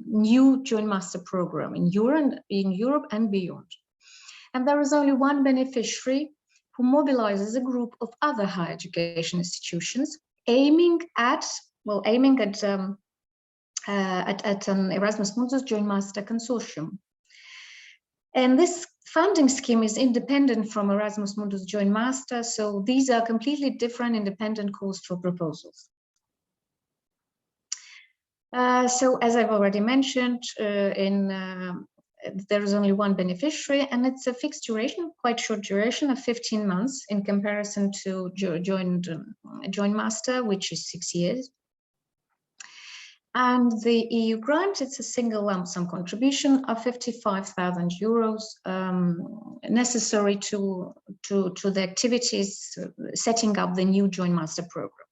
new joint master program in Europe and beyond. And there is only one beneficiary who mobilizes a group of other higher education institutions aiming at an Erasmus Mundus Joint Master Consortium. And this funding scheme is independent from Erasmus Mundus Joint Master, so these are completely different independent calls for proposals. So as I've already mentioned, there is only one beneficiary, and it's a fixed duration, quite short duration of 15 months in comparison to joint master, which is 6 years. And the EU grant, it's a single lump sum contribution of 55,000 euros necessary to the activities setting up the new joint master program.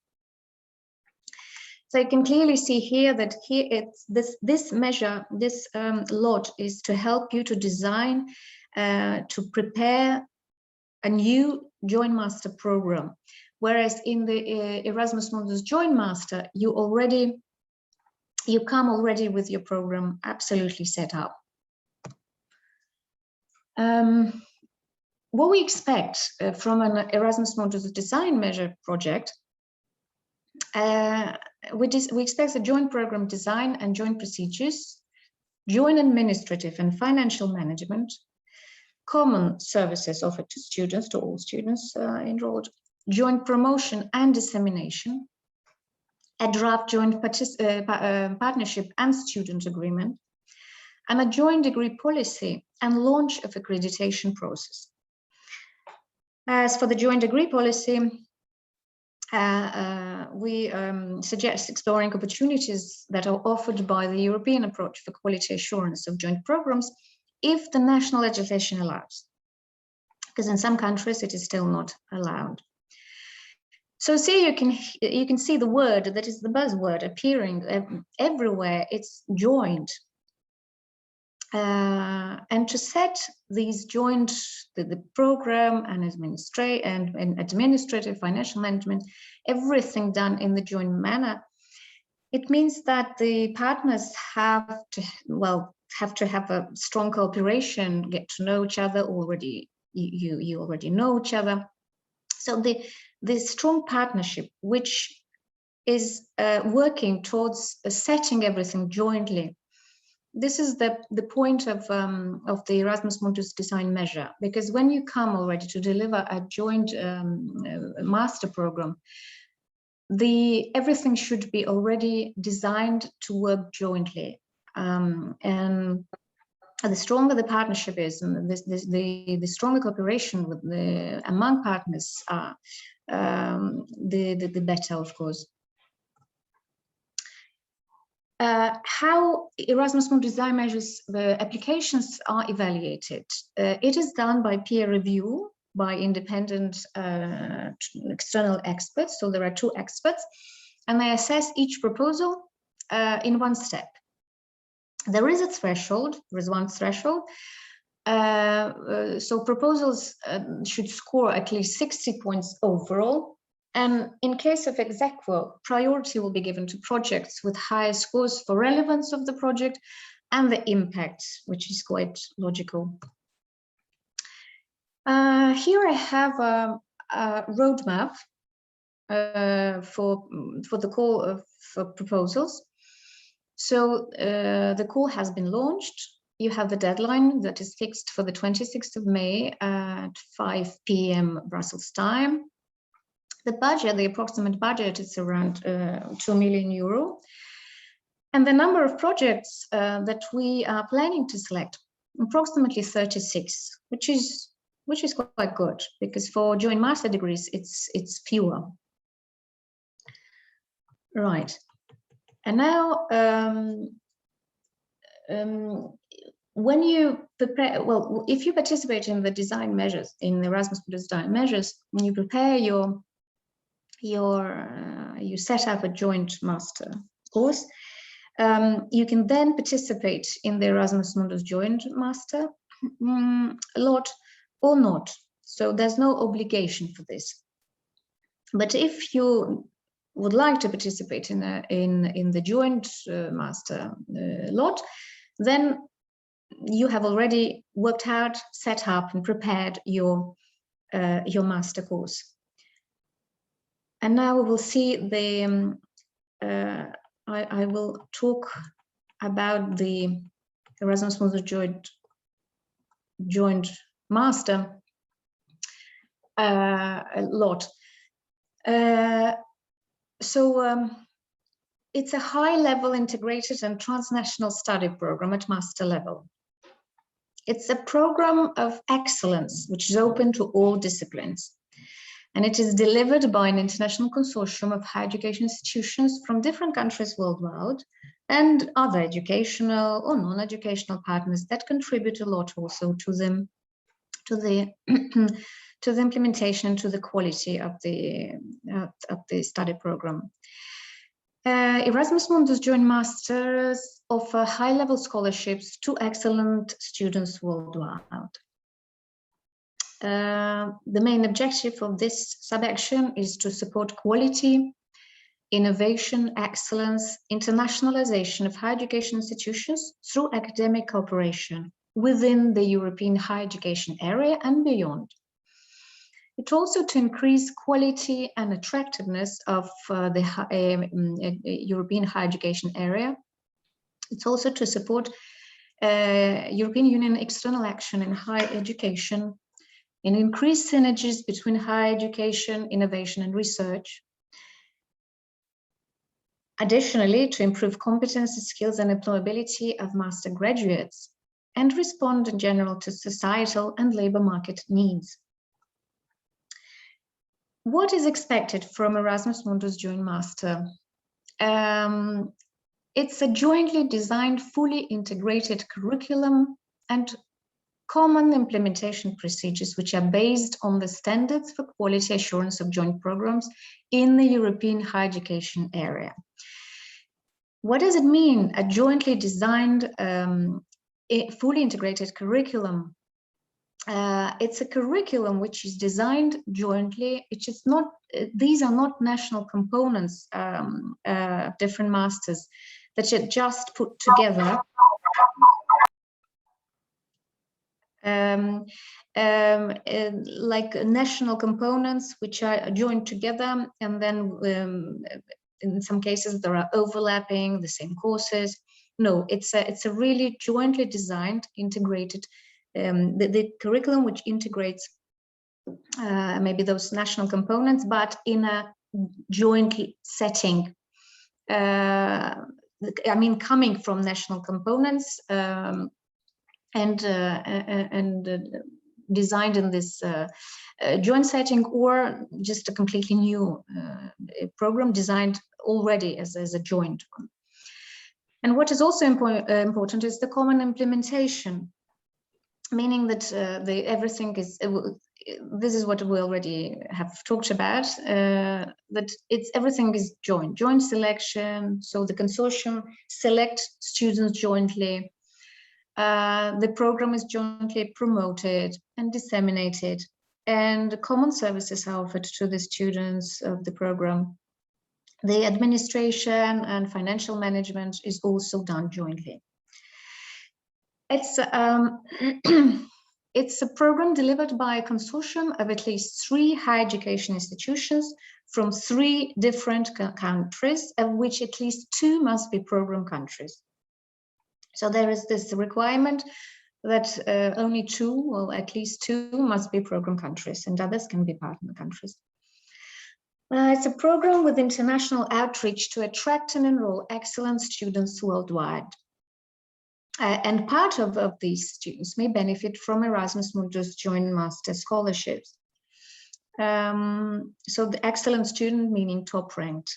So you can clearly see here that this measure, this lot is to help you to design, to prepare a new joint master program. Whereas in the Erasmus Mundus Joint Master, you come already with your program absolutely set up. What we expect from an Erasmus Mundus Design Measure project, we expect a joint program design and joint procedures, joint administrative and financial management, common services offered to students, to all students enrolled, joint promotion and dissemination, a draft joint partnership and student agreement, and a joint degree policy and launch of accreditation process. As for the joint degree policy, we suggest exploring opportunities that are offered by the European approach for quality assurance of joint programs if the national legislation allows, because in some countries it is still not allowed. So see, you can see the word that is the buzzword appearing everywhere. It's joint, and to set these joint the program and administrative financial management, everything done in the joint manner. It means that the partners have to have a strong cooperation, get to know each other already. You already know each other. So the strong partnership, which is working towards setting everything jointly. This is the point of the Erasmus Mundus Design Measure, because when you come already to deliver a joint master program, everything should be already designed to work jointly, and the stronger the partnership is, and the stronger cooperation with among partners are, the better, of course. How Erasmus Mundus Design Measures, the applications are evaluated. It is done by peer review by independent external experts. So there are 2 experts, and they assess each proposal in one step. There is a threshold, there is one threshold. So proposals should score at least 60 points overall. And in case of ex aequo, priority will be given to projects with higher scores for relevance of the project and the impact, which is quite logical. Here I have a roadmap for the call for proposals. So the call has been launched. You have the deadline that is fixed for the 26th of May at 5 p.m. Brussels time. The budget, the approximate budget, is around 2 million euro. And the number of projects that we are planning to select, approximately 36, which is quite good, because for joint master degrees, it's fewer. Right. And now, when you prepare, well, if you participate in the design measures, in the Erasmus Design Measures, when you prepare you set up a joint master course, you can then participate in the Erasmus Mundus Joint Master lot or not. So there's no obligation for this. But if you would like to participate in the joint master lot, then you have already worked out, set up, and prepared your master course. And now we will see the. I will talk about the Erasmus Mundus joint master a lot. It's a high-level integrated and transnational study program at master level. It's a program of excellence, which is open to all disciplines. And it is delivered by an international consortium of higher education institutions from different countries worldwide and other educational or non-educational partners that contribute a lot also to the implementation, to the quality of the study program. Erasmus Mundus Joint Masters offer high-level scholarships to excellent students worldwide. The main objective of this sub-action is to support quality, innovation, excellence, internationalization of higher education institutions through academic cooperation within the European higher education area and beyond. It's also to increase quality and attractiveness of the European higher education area. It's also to support European Union external action in higher education and increase synergies between higher education, innovation, and research. Additionally, to improve competency, skills, and employability of master graduates and respond in general to societal and labor market needs. What is expected from Erasmus Mundus Joint Master? It's a jointly designed, fully integrated curriculum and common implementation procedures which are based on the standards for quality assurance of joint programs in the European higher education area. What does it mean, a jointly designed, fully integrated curriculum? It's a curriculum which is designed jointly. It is not; these are not national components, different masters that are just put together. Like national components which are joined together, and then in some cases there are overlapping the same courses. No, it's a really jointly designed, integrated. The curriculum which integrates maybe those national components, but in a joint setting. I mean, coming from national components and designed in this joint setting, or just a completely new program designed already as a joint one. And what is also important is the common implementation. Meaning that everything is, this is what we already have talked about, that everything is joint selection. So the consortium select students jointly. The program is jointly promoted and disseminated, and common services are offered to the students of the program. The administration and financial management is also done jointly. It's a program delivered by a consortium of at least 3 higher education institutions from 3 different countries, of which at least 2 must be program countries. So there is this requirement that only 2, or at least 2, must be program countries, and others can be partner countries. It's a program with international outreach to attract and enroll excellent students worldwide. And part of these students may benefit from Erasmus Mundus Joint Master scholarships. So the excellent student meaning top ranked.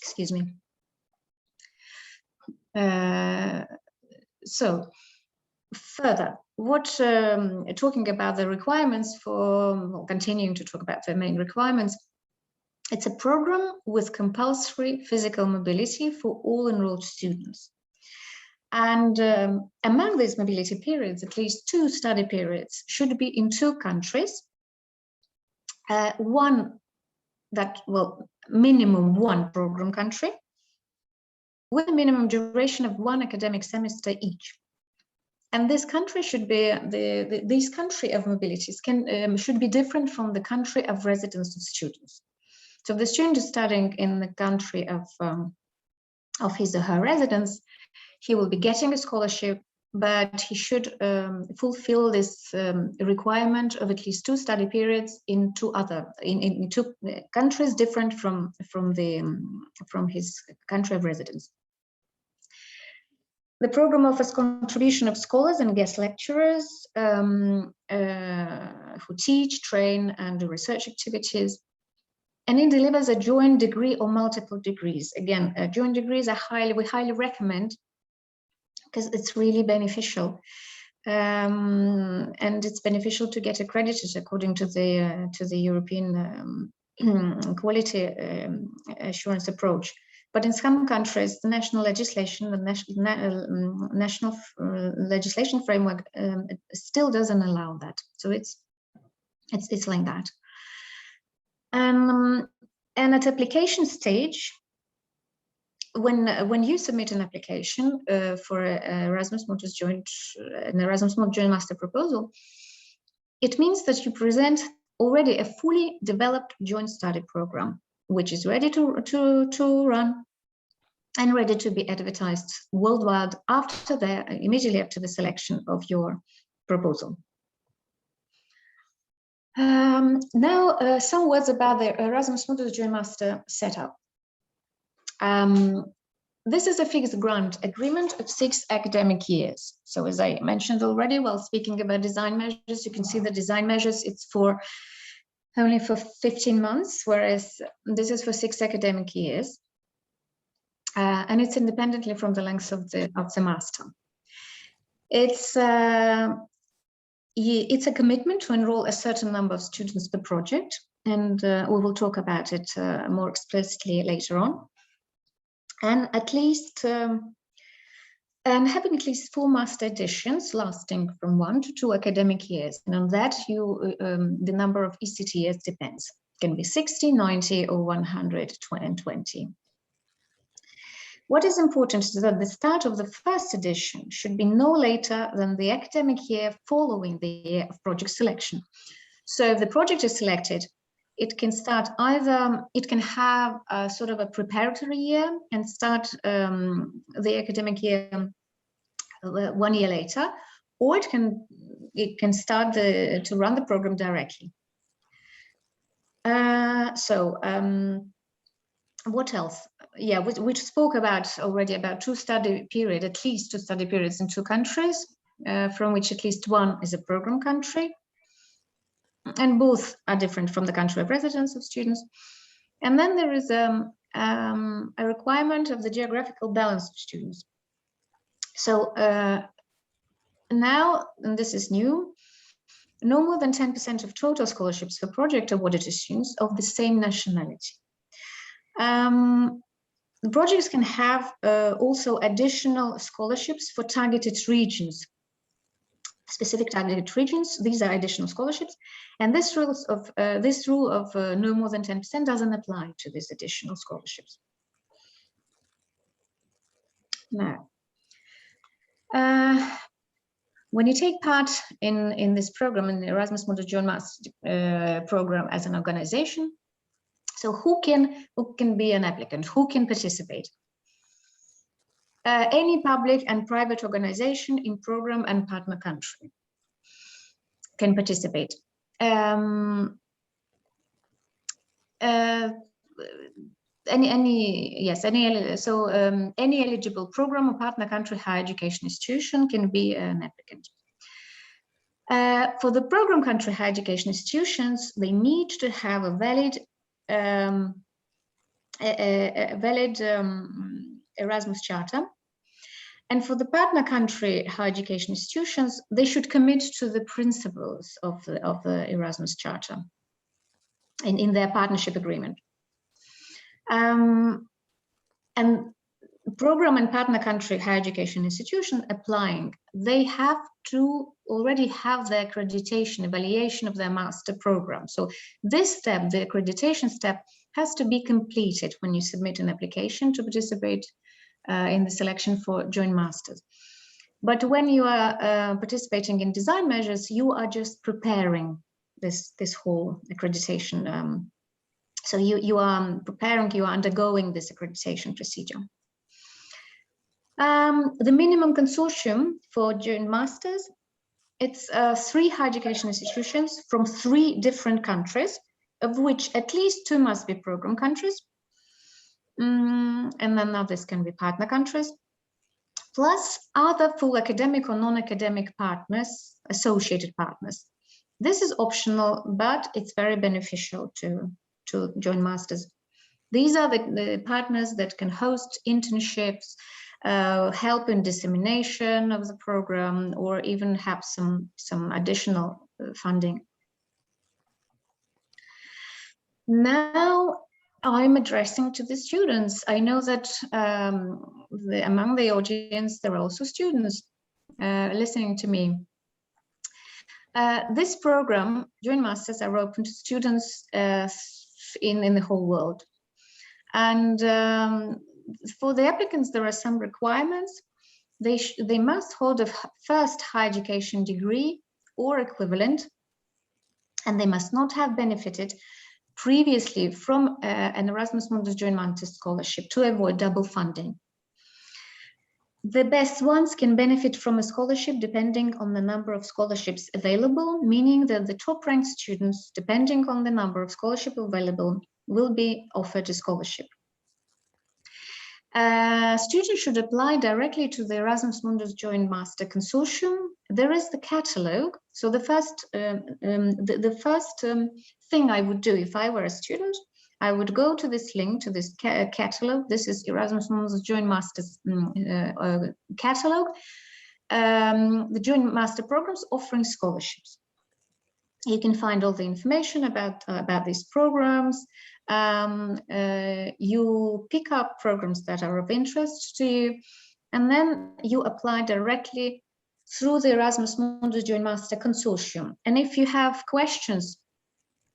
Excuse me. So further, talking about the requirements or continuing to talk about the main requirements, it's a program with compulsory physical mobility for all enrolled students. And among these mobility periods, at least 2 study periods should be in 2 countries. One that, well, minimum one program country with a minimum duration of 1 academic semester each. And this country should be this country of mobilities should be different from the country of residence of students. So if the student is studying in the country of his or her residence, he will be getting a scholarship, but he should fulfill this requirement of at least 2 study periods in two countries different from his country of residence. The program offers contribution of scholars and guest lecturers who teach, train, and do research activities. And it delivers a joint degree or multiple degrees. Again, joint degrees we highly recommend, because it's really beneficial. And it's beneficial to get accredited according to the European quality assurance approach. But in some countries, the national legislation, the national legislation framework still doesn't allow that. So it's like that. And at application stage, when you submit an application for an Erasmus Mundus joint master proposal, it means that you present already a fully developed joint study program, which is ready to run and ready to be advertised worldwide immediately after the selection of your proposal. Now, some words about the Erasmus Mundus joint master setup. This is a fixed grant agreement of 6 academic years. So as I mentioned already, while speaking about design measures, you can see the design measures, it's only for 15 months, whereas this is for 6 academic years. And it's independently from the length of the master. It's a commitment to enroll a certain number of students per project, and we will talk about it more explicitly later on. And having at least 4 master editions lasting from 1 to 2 academic years. And on that, the number of ECTS depends. It can be 60, 90, or 120. What is important is that the start of the first edition should be no later than the academic year following the year of project selection. So if the project is selected, it can start it can have a sort of a preparatory year and start the academic year 1 year later, or it can start to run the program directly. What else? Yeah, we spoke already about at least 2 study periods in 2 countries, from which at least 1 is a program country. And both are different from the country of residence of students. And then there is a requirement of the geographical balance of students. So now, and this is new, no more than 10% of total scholarships for project awarded to students of the same nationality. The projects can have also additional scholarships for targeted regions. Specific targeted regions, these are additional scholarships, and this rule of no more than 10% doesn't apply to these additional scholarships. Now, when you take part in this program, in the Erasmus Mundus joint master program as an organization, so who can be an applicant? Who can participate? Any public and private organization in program and partner country can participate. Any eligible program or partner country higher education institution can be an applicant. For the program country higher education institutions, they need to have a valid Erasmus Charter. And for the partner country higher education institutions, they should commit to the principles of the Erasmus Charter in their partnership agreement. And program and partner country higher education institution applying, they have to already have the accreditation evaluation of their master program. So this step, the accreditation step, has to be completed when you submit an application to participate in the selection for joint masters. But when you are participating in design measures, you are just preparing this whole accreditation. So you are preparing, you are undergoing this accreditation procedure. The minimum consortium for joint masters, it's 3 higher education institutions from 3 different countries, of which at least 2 must be program countries. And then others can be partner countries, plus other full academic or non-academic partners, associated partners. This is optional, but it's very beneficial to joint masters. These are the partners that can host internships, help in dissemination of the program, or even have some additional funding. Now I'm addressing to the students. I know that among the audience there are also students listening to me. This program, joint masters, are open to students in the whole world. And for the applicants, there are some requirements. They must hold a first higher education degree or equivalent, and they must not have benefited previously from an Erasmus Mundus Joint Masters scholarship to avoid double funding. The best ones can benefit from a scholarship depending on the number of scholarships available, meaning that the top-ranked students, depending on the number of scholarships available, will be offered a scholarship. Students should apply directly to the Erasmus Mundus Joint Master Consortium. There is the catalogue. So the first thing I would do if I were a student, I would go to this link, to this catalogue. This is Erasmus Mundus Joint Masters catalogue. The Joint Master programs offering scholarships. You can find all the information about these programs. You pick up programs that are of interest to you, and then you apply directly through the Erasmus Mundus Joint Master Consortium. And if you have questions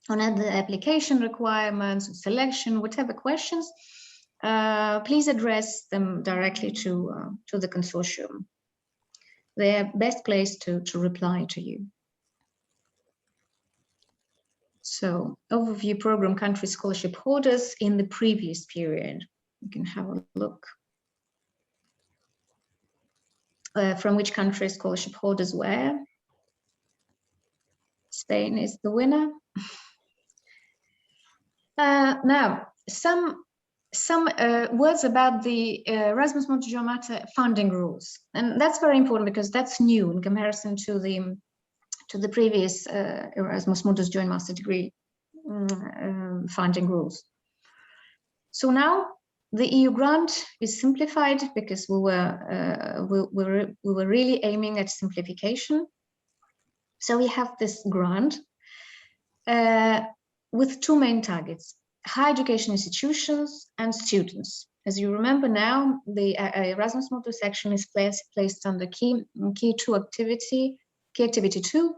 on the application requirements, selection, whatever questions, please address them directly to the consortium. They are best placed to reply to you. So, overview program country scholarship holders in the previous period. You can have a look. From which country scholarship holders were. Spain is the winner. Now, some words about the Erasmus Mundus Joint Master funding rules, and that's very important because that's new in comparison to the previous Erasmus Mundus Joint Master degree funding rules. So now the EU grant is simplified because we were really aiming at simplification. So we have this grant with 2 main targets: higher education institutions and students. As you remember now, the Erasmus Mundus section is placed under key 2 activity, key activity 2,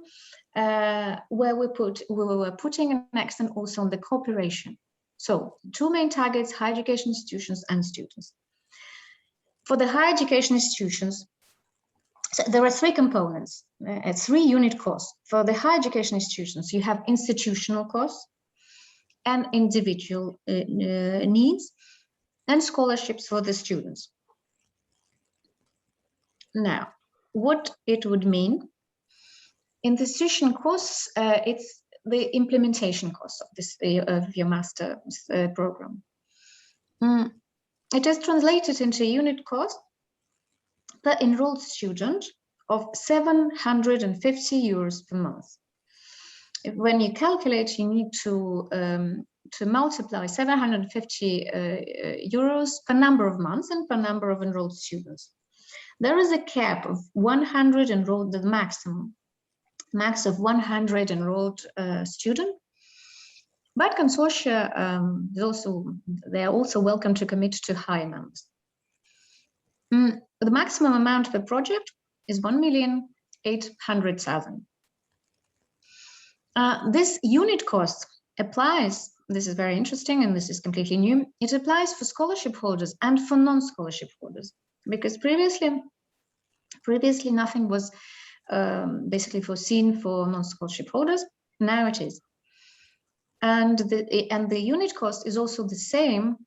where we were putting an accent also on the cooperation. So 2 main targets: higher education institutions and students. For the higher education institutions, so there are 3 components, 3 unit costs. For the higher education institutions, you have institutional costs and individual needs, and scholarships for the students. Now, what it would mean, institution costs, it's the implementation costs of your master's program. It is translated into unit cost per enrolled student of 750 euros per month. When you calculate, you need to multiply 750 euros per number of months and per number of enrolled students. There is a cap of 100 enrolled, the max of 100 enrolled student. But consortia they are also welcome to commit to higher numbers. The maximum amount per project is 1,800,000. This unit cost applies this is very interesting, and this is completely new. It applies for scholarship holders and for non-scholarship holders, because previously nothing was basically foreseen for non-scholarship holders. Now it is, and the unit cost is also the same.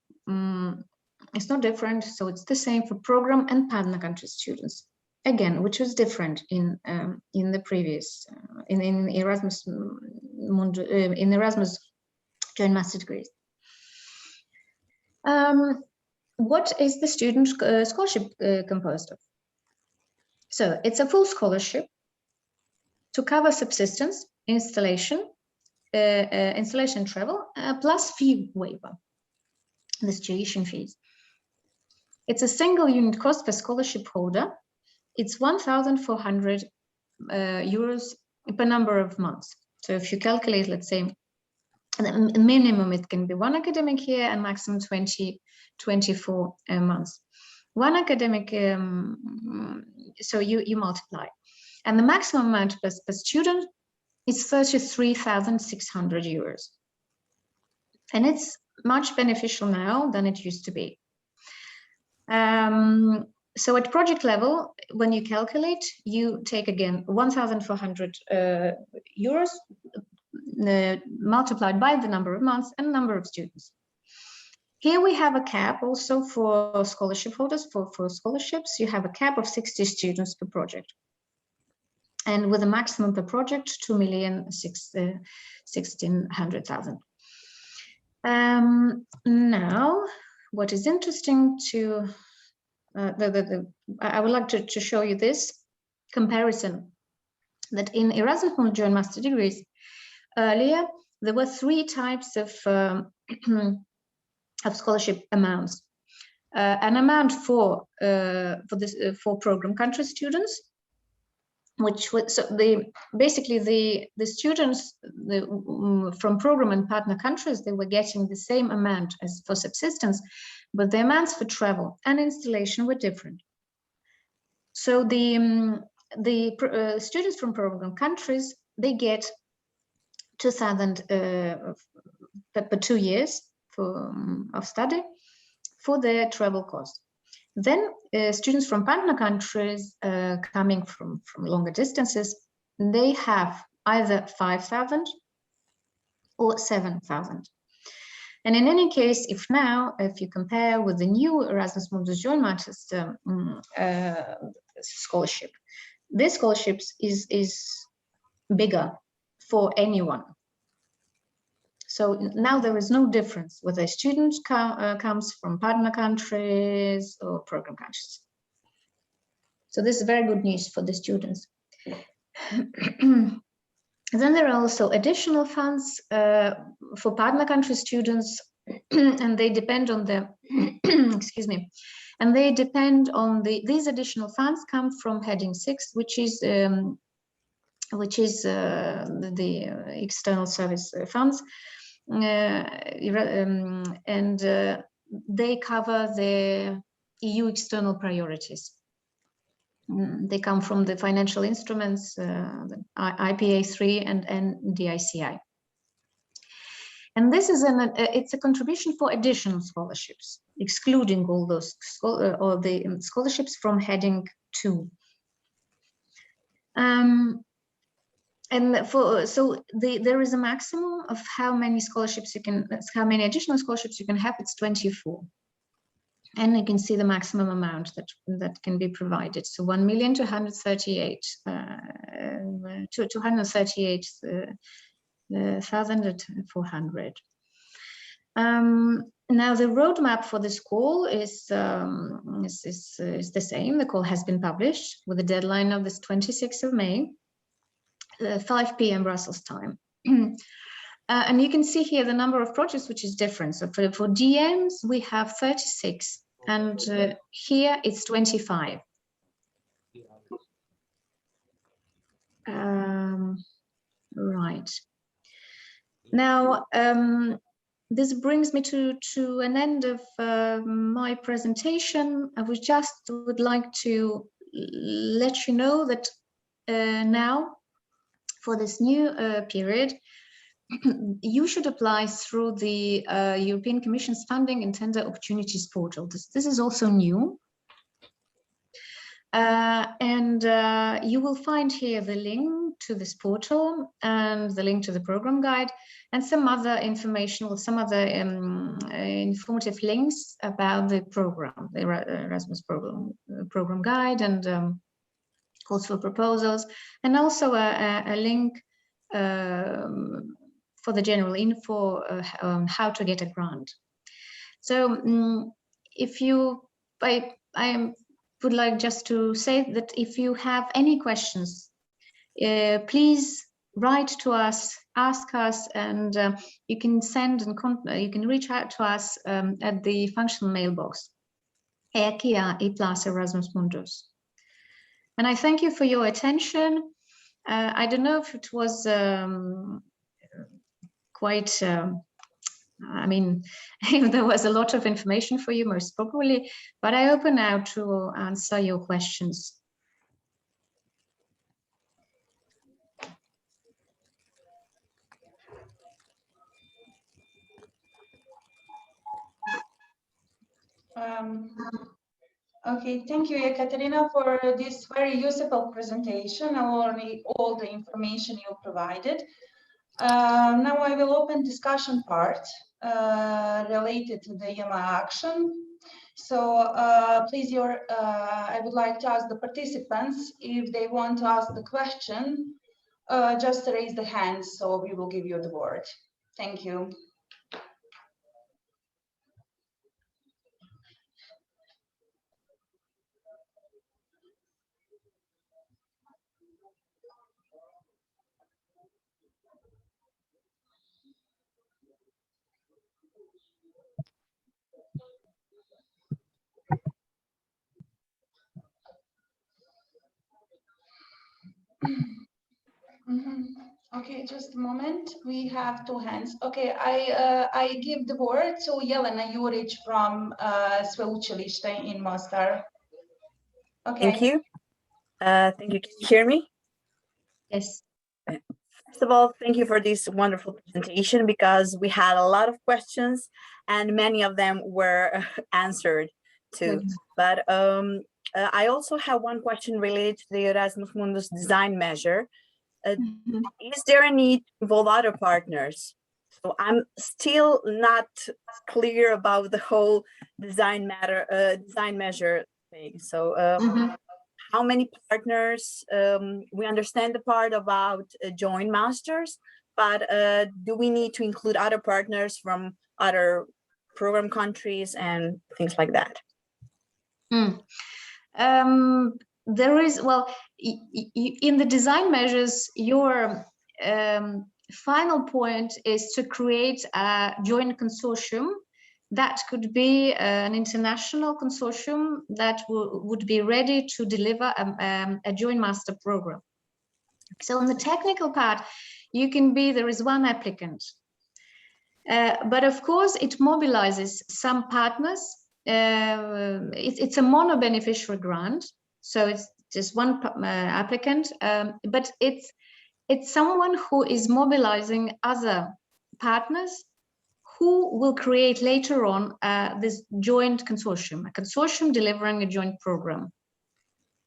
It's not different, so it's the same for program and partner country students. Again, which was different in the previous in Erasmus in Erasmus joint master degrees. What is the student scholarship composed of? So it's a full scholarship to cover subsistence, installation travel, plus fee waiver, this tuition fees. It's a single unit cost per scholarship holder. It's 1,400 euros per number of months. So if you calculate, let's say, the minimum, it can be 1 academic year and maximum 24 months. One academic, so you multiply. And the maximum amount per student is 33,600 euros. And it's much beneficial now than it used to be. So at project level, when you calculate, you take again 1,400 euros multiplied by the number of months and number of students. Here we have a cap also for scholarship holders. For scholarships, you have a cap of 60 students per project. And with a maximum per project, 2,160,000. Now, what is interesting to I would like to show you this comparison, that in Erasmus joint master degrees, earlier there were 3 types of scholarship amounts. An amount for program country students, which was basically the students from program and partner countries, they were getting the same amount as for subsistence, but the amounts for travel and installation were different. So the students from program countries, they get 2,000 per 2 years of study for their travel cost. Then students from partner countries coming from longer distances, they have either 5,000 or 7,000. And in any case, if you compare with the new Erasmus Mundus joint master scholarship, this scholarship is bigger for anyone. So now there is no difference whether a student comes from partner countries or program countries. So this is very good news for the students. Then there are also additional funds for partner country students, and they depend on the, excuse me, and they depend on these additional funds come from heading 6, which is the external service funds, and they cover the EU external priorities. They come from the financial instruments, the IPA3 and DICI. And this is it's a contribution for additional scholarships, excluding all those the scholarships from heading 2. There is a maximum of how many scholarships how many additional scholarships you can have. It's 24. And you can see the maximum amount that can be provided. So 238,400. Now the roadmap for this call is the same. The call has been published with a deadline of this 26th of May, 5 p.m. Brussels time. And you can see here the number of projects, which is different. So for DMs, we have 36, and here it's 25. Right. Now, this brings me to an end of my presentation. I would like to let you know that now, for this new period, you should apply through the European Commission's Funding and Tender Opportunities portal. This is also new. You will find here the link to this portal and the link to the program guide and some other information or some other informative links about the program, the Erasmus program guide, and calls for proposals, and also a link for the general info on how to get a grant. So if you, I would like just to say that if you have any questions, please write to us, ask us, and you can send and you can reach out to us at the functional mailbox, ERKIA E+ Erasmus Mundus. And I thank you for your attention. I don't know if it was quite, I mean, there was a lot of information for you, most probably, but I open now to answer your questions. Okay, thank you, Ekaterina, for this very useful presentation and all the information you provided. Now I will open discussion part related to the YAMA action. So please, I would like to ask the participants if they want to ask the question, just raise the hand, so we will give you the word. Thank you. Okay, just a moment. We have two hands. Okay, I give the word to Jelena Juric from Sveučilište in Mostar. Okay. Thank you. Thank you. Can you hear me? Yes. First of all, thank you for this wonderful presentation, because we had a lot of questions and many of them were answered too. Good. But I also have one question related to the Erasmus Mundus design measure. Is there a need to involve other partners? So I'm still not clear about the whole design measure thing. So how many partners? We understand the part about joint masters, but do we need to include other partners from other program countries and things like that? There is, well, in the design measures, your final point is to create a joint consortium. That could be an international consortium that would be ready to deliver a joint master program. So on the technical part, you can be, there is one applicant. But of course, it mobilizes some partners. It's a mono-beneficiary grant. So it's just one applicant, but it's someone who is mobilizing other partners who will create later on this joint consortium, a consortium delivering a joint program.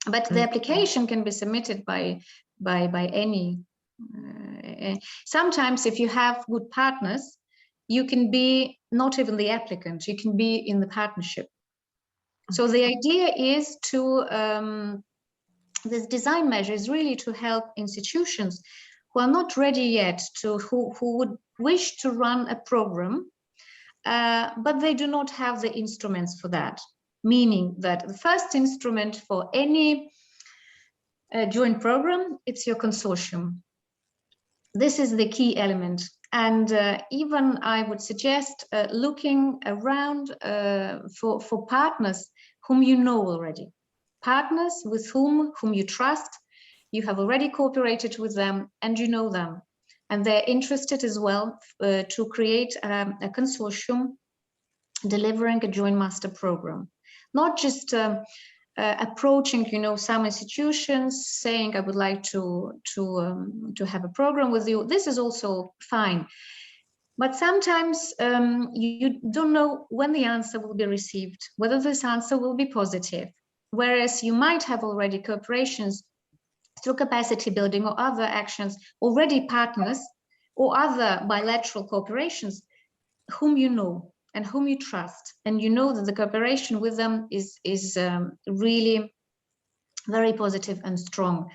But the application can be submitted by any. Sometimes if you have good partners, you can be not even the applicant, you can be in the partnership. So the idea is to, this design measure is really to help institutions who are not ready yet, who would wish to run a program, but they do not have the instruments for that. Meaning that the first instrument for any joint program, it's your consortium. This is the key element. And even I would suggest looking around for partners whom you know already. Partners with whom you trust, you have already cooperated with them and you know them. And they're interested as well to create a consortium delivering a joint master program. Not just approaching, you know, some institutions, saying I would like to have a program with you. This is also fine, but sometimes you don't know when the answer will be received, whether this answer will be positive. Whereas you might have already cooperations through capacity building or other actions, already partners or other bilateral cooperations whom you know and whom you trust, and you know that the cooperation with them is really very positive and strong.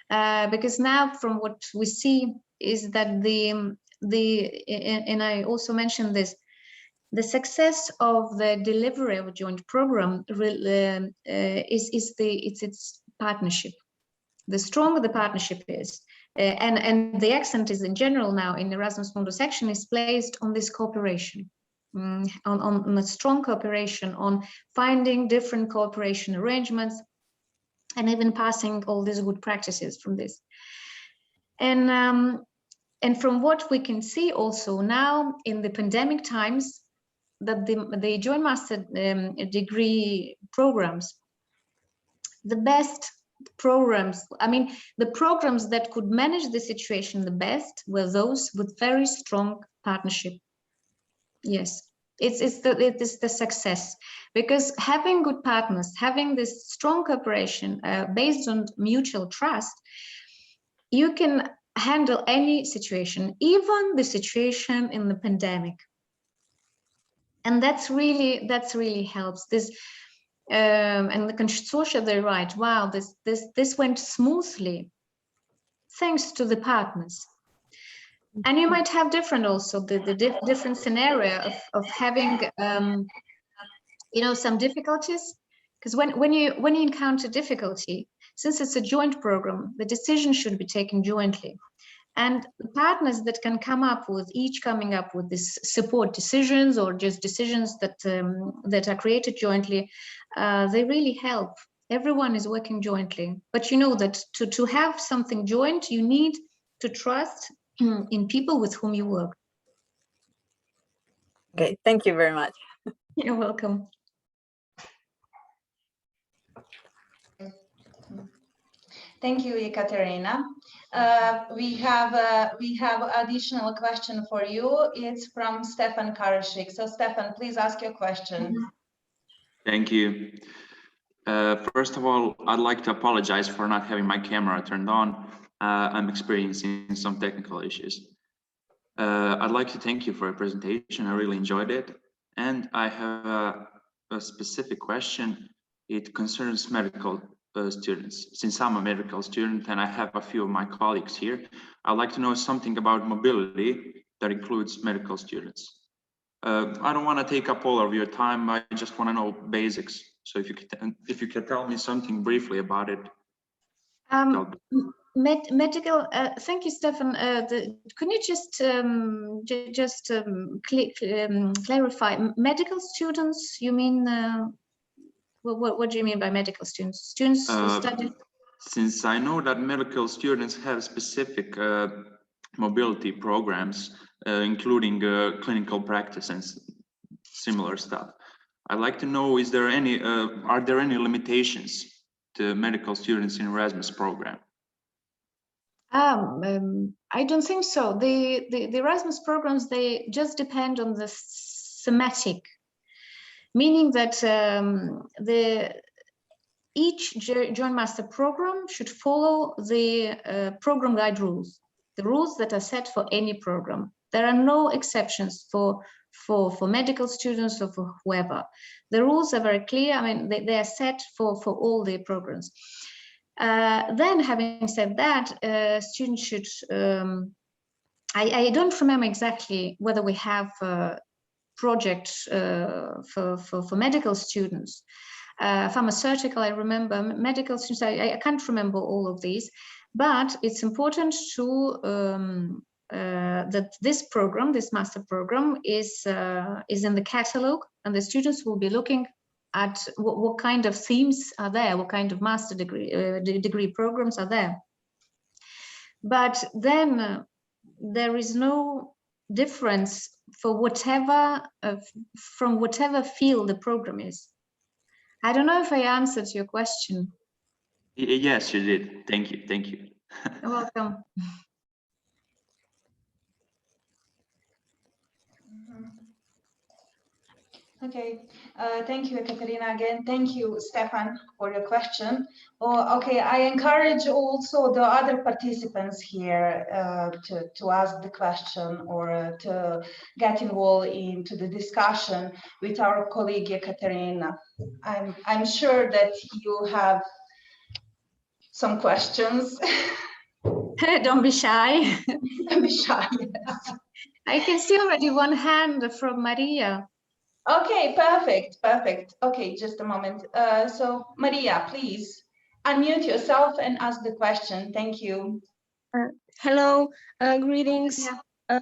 Because now, from what we see, is that and I also mentioned this, the success of the delivery of a joint program is its partnership. The stronger the partnership is, and the accent is in general now in Erasmus Mundus action is placed on this cooperation, on a strong cooperation, on finding different cooperation arrangements, and even passing all these good practices from this. And from what we can see also now in the pandemic times, that the joint master degree programs, the best programs, I mean, the programs that could manage the situation the best were those with very strong partnership. Yes, it is the success, because having good partners, having this strong cooperation based on mutual trust, you can handle any situation, even the situation in the pandemic. And that's really helps this. And the consortia, they're right. Wow, this went smoothly, thanks to the partners. And you might have different also the different scenario of having you know, some difficulties, because when you encounter difficulty, since it's a joint program, the decision should be taken jointly. And the partners that can come up with, each coming up with this support decisions or just decisions that that are created jointly, they really help. Everyone is working jointly, but you know that to have something joint, you need to trust in people with whom you work. Okay, thank you very much. You're welcome. Thank you, Ekaterina. We have additional question for you. It's from Stefan Karashik. So Stefan, please ask your question. Thank you. First of all, I'd like to apologize for not having my camera turned on. I'm experiencing some technical issues. I'd like to thank you for your presentation. I really enjoyed it. And I have a specific question. It concerns medical students. Since I'm a medical student and I have a few of my colleagues here, I'd like to know something about mobility that includes medical students. I don't want to take up all of your time. I just want to know basics. So if you can tell me something briefly about it. Medical. Thank you, Stefan. Can you just clarify? Medical students? You mean? What do you mean by medical students? Students who study? Since I know that medical students have specific mobility programs, including clinical practice and similar stuff, I'd like to know: are there any limitations to medical students in Erasmus program? I don't think so. The Erasmus programs, they just depend on the thematic, meaning that each joint master program should follow the program guide rules, the rules that are set for any program. There are no exceptions for medical students or for whoever. The rules are very clear. I mean, they are set for all the programs. Then, having said that, students should, I don't remember exactly whether we have projects for medical students. Pharmaceutical, I remember. Medical students, I can't remember all of these, but it's important to that this program, this master program, is in the catalog, and the students will be looking at what kind of themes are there, what kind of master degree programs are there. But then there is no difference for whatever from whatever field the program is. I don't know if I answered your question. Yes, you did. Thank you. Thank you. You're welcome. Okay, thank you, Ekaterina. Again, thank you, Stefan, for your question. Oh, okay, I encourage also the other participants here to ask the question or to get involved into the discussion with our colleague Ekaterina. I'm sure that you have some questions. Don't be shy. Don't be shy. Yes. I can see already one hand from Maria. Okay, perfect, perfect. Okay, just a moment. So Maria, please unmute yourself and ask the question. Thank you. Hello, greetings. Yeah.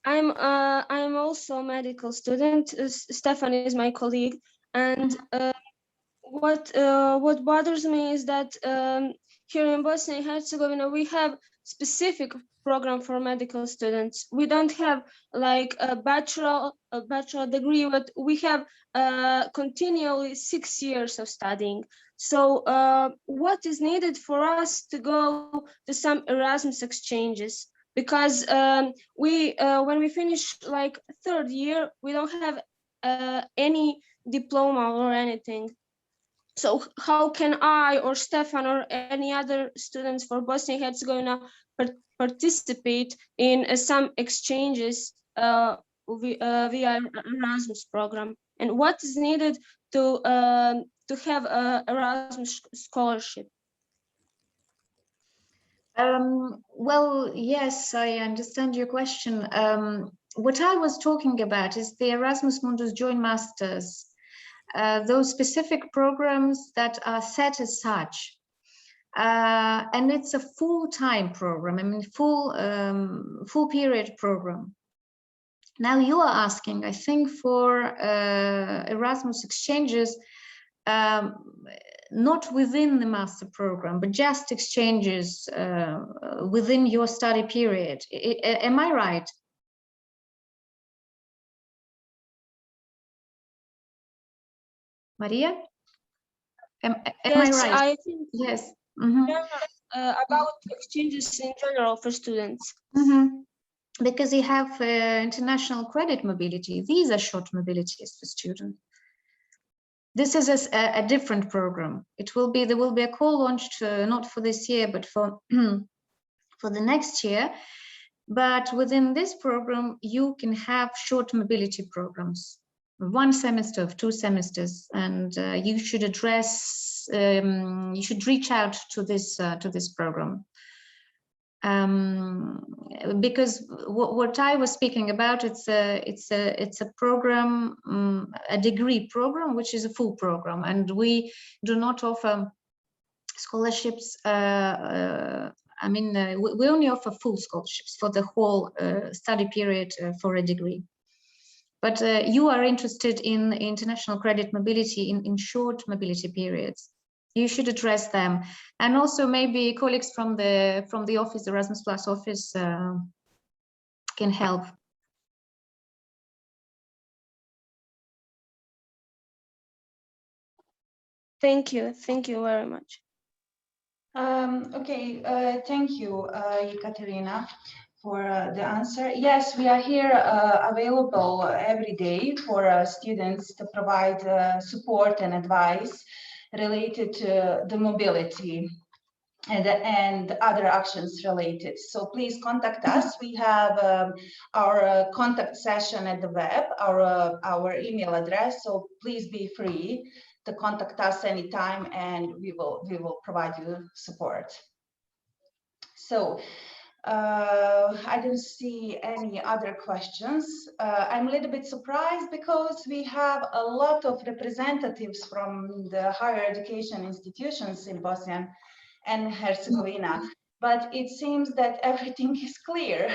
I'm also a medical student. Stefan is my colleague, and what bothers me is that here in Bosnia and Herzegovina we have specific program for medical students. We don't have like a bachelor degree, but we have continually 6 years of studying. So what is needed for us to go to some Erasmus exchanges? Because we when we finish like 3rd year, we don't have any diploma or anything. So how can I or Stefan or any other students for Bosnia and Herzegovina participate in some exchanges via Erasmus program? And what is needed to have a Erasmus scholarship? Well, yes, I understand your question. What I was talking about is the Erasmus Mundus Joint Masters, those specific programs that are set as such. And it's a full-time program, I mean, full period program. Now you are asking, I think, for Erasmus exchanges, not within the master program, but just exchanges within your study period. Am I right? Maria? Am Yes, I right? I think Yes. Mm-hmm. About exchanges in general for students. Mm-hmm. Because you have international credit mobility. These are short mobilities for students. This is a different program. There will be a call launched not for this year, but for for the next year. But within this program, you can have short mobility programs, 1 semester of 2 semesters, and you should address. You should reach out to this program. Because what I was speaking about, it's a program, a degree program, which is a full program, and we do not offer scholarships. I mean, we only offer full scholarships for the whole study period for a degree. But you are interested in international credit mobility in short mobility periods. You should address them, and also maybe colleagues from the office, the Erasmus Plus office, can help. Thank you very much. Okay, thank you, Ekaterina, for the answer. Yes, we are here available every day for students to provide support and advice related to the mobility and other actions related. So please contact us. We have our contact session at the web, our email address. So please be free to contact us anytime, and we will provide you support. So I don't see any other questions. I'm a little bit surprised because we have a lot of representatives from the higher education institutions in Bosnia and Herzegovina, but it seems that everything is clear.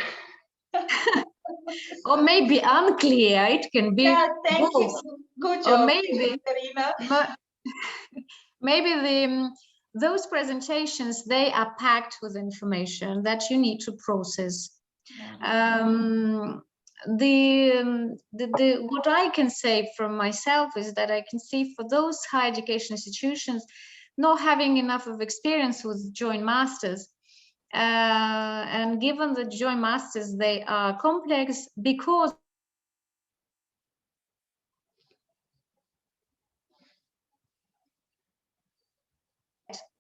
Or maybe unclear. It can be. Yeah, thank both. you. Good job, Or maybe, Katerina. maybe those presentations, they are packed with information that you need to process. what I can say from myself is that I can see for those higher education institutions not having enough of experience with joint masters, and given the joint masters, they are complex because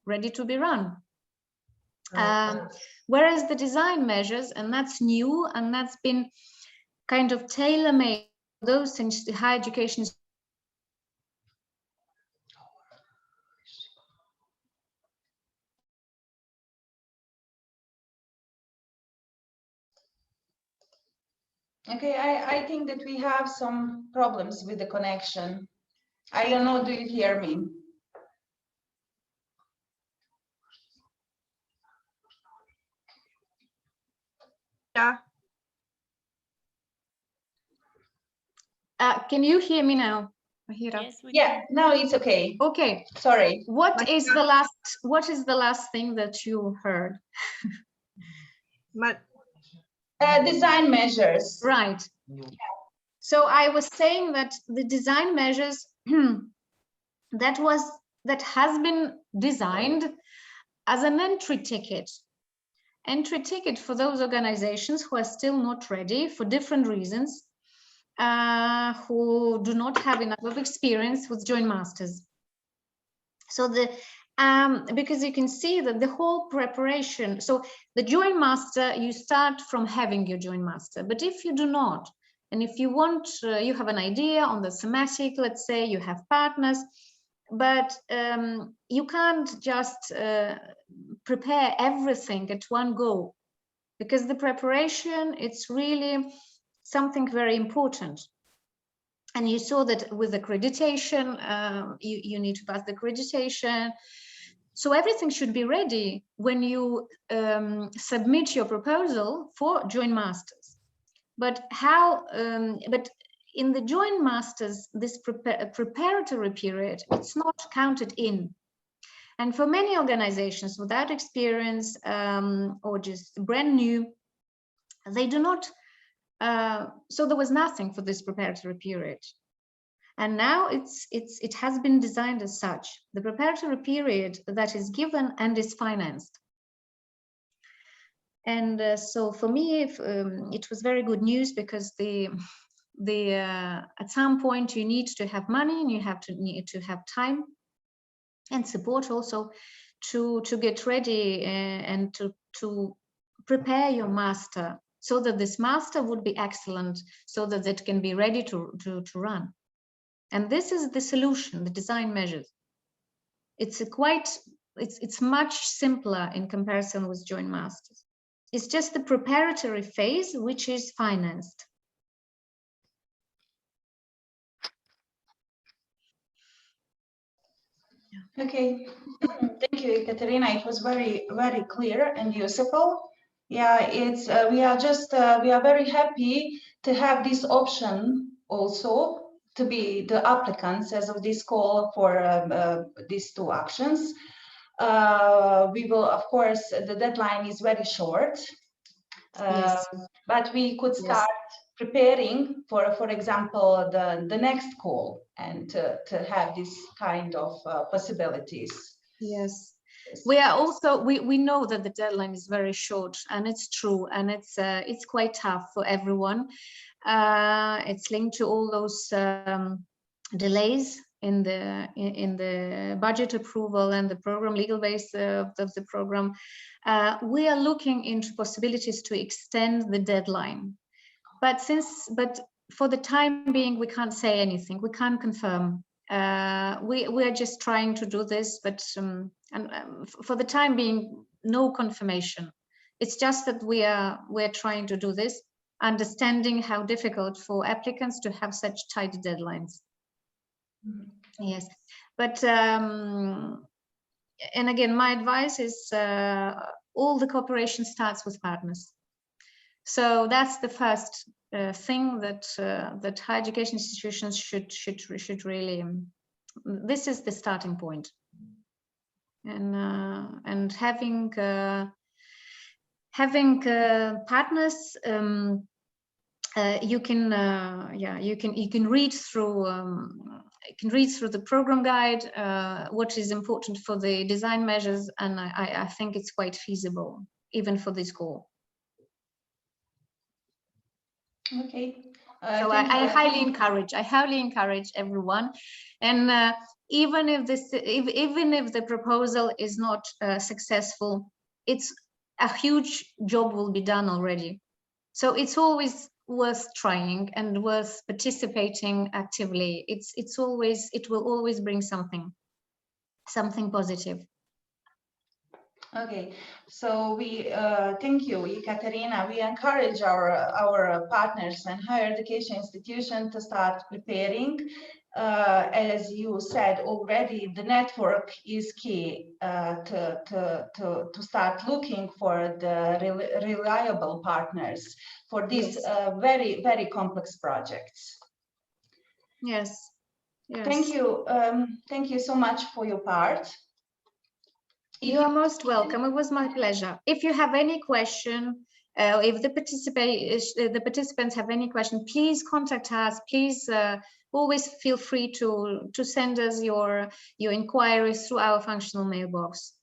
ready to be run. Whereas the design measures, and that's new, and that's been kind of tailor-made for those things, the higher education. Okay, I think that we have some problems with the connection. I don't know, do you hear me? Yeah. Can you hear me now? Yes, we Yeah, can. now it's okay. Okay. Sorry. What is the last thing that you heard? Design measures. Right. So I was saying that the design measures that has been designed as an entry ticket for those organizations who are still not ready for different reasons, who do not have enough of experience with joint masters. So because you can see that the whole preparation, so the joint master, you start from having your joint master, but if you do not, and if you want, you have an idea on the thematic, let's say you have partners, but you can't just prepare everything at one go, because the preparation, it's really something very important. And you saw that with accreditation, you need to pass the accreditation. So everything should be ready when you submit your proposal for joint masters. But but in the joint masters, this preparatory period, it's not counted in. And for many organizations without experience or just brand new, they do not. So there was nothing for this preparatory period. And now it has been designed as such, the preparatory period that is given and is financed. And so for me, it was very good news, because at some point you need to have money, and you need to have time and support also to get ready and to prepare your master, so that this master would be excellent, so that it can be ready to run. And this is the solution, the design measures. It's much simpler in comparison with joint masters. It's just the preparatory phase, which is financed. Okay, thank you, Ekaterina. It was very, very clear and useful. Yeah, it's we are very happy to have this option also, to be the applicants as of this call for these two actions. We will, of course, the deadline is very short, Yes. but we could start preparing for example, the next call, and to have this kind of possibilities. Yes. We are also, we know that the deadline is very short, and it's true, and it's quite tough for everyone. It's linked to all those delays in the budget approval and the program legal base of the program. We are looking into possibilities to extend the deadline, but for the time being, we can't say anything. We can't confirm. We are just trying to do this, but for the time being, no confirmation. It's just that we're trying to do this, understanding how difficult for applicants to have such tight deadlines. Yes, but and again, my advice is all the cooperation starts with partners. So that's the first thing that higher education institutions should really. This is the starting point, and having partners you can read through the program guide what is important for the design measures, and I think it's quite feasible even for this goal. Okay. So I highly encourage everyone, and even if the proposal is not successful, it's a huge job will be done already. So it's always worth trying and worth participating actively. It will always bring something positive. Okay, so we thank you, Ekaterina. We encourage our partners and higher education institutions to start preparing. As you said already, the network is key to start looking for the reliable partners for these very, very complex projects. Yes. Yes. Thank you so much for your part. You are most welcome. It was my pleasure. If you have any question, if the participants have any question, please contact us. Please always feel free to send us your inquiries through our functional mailbox.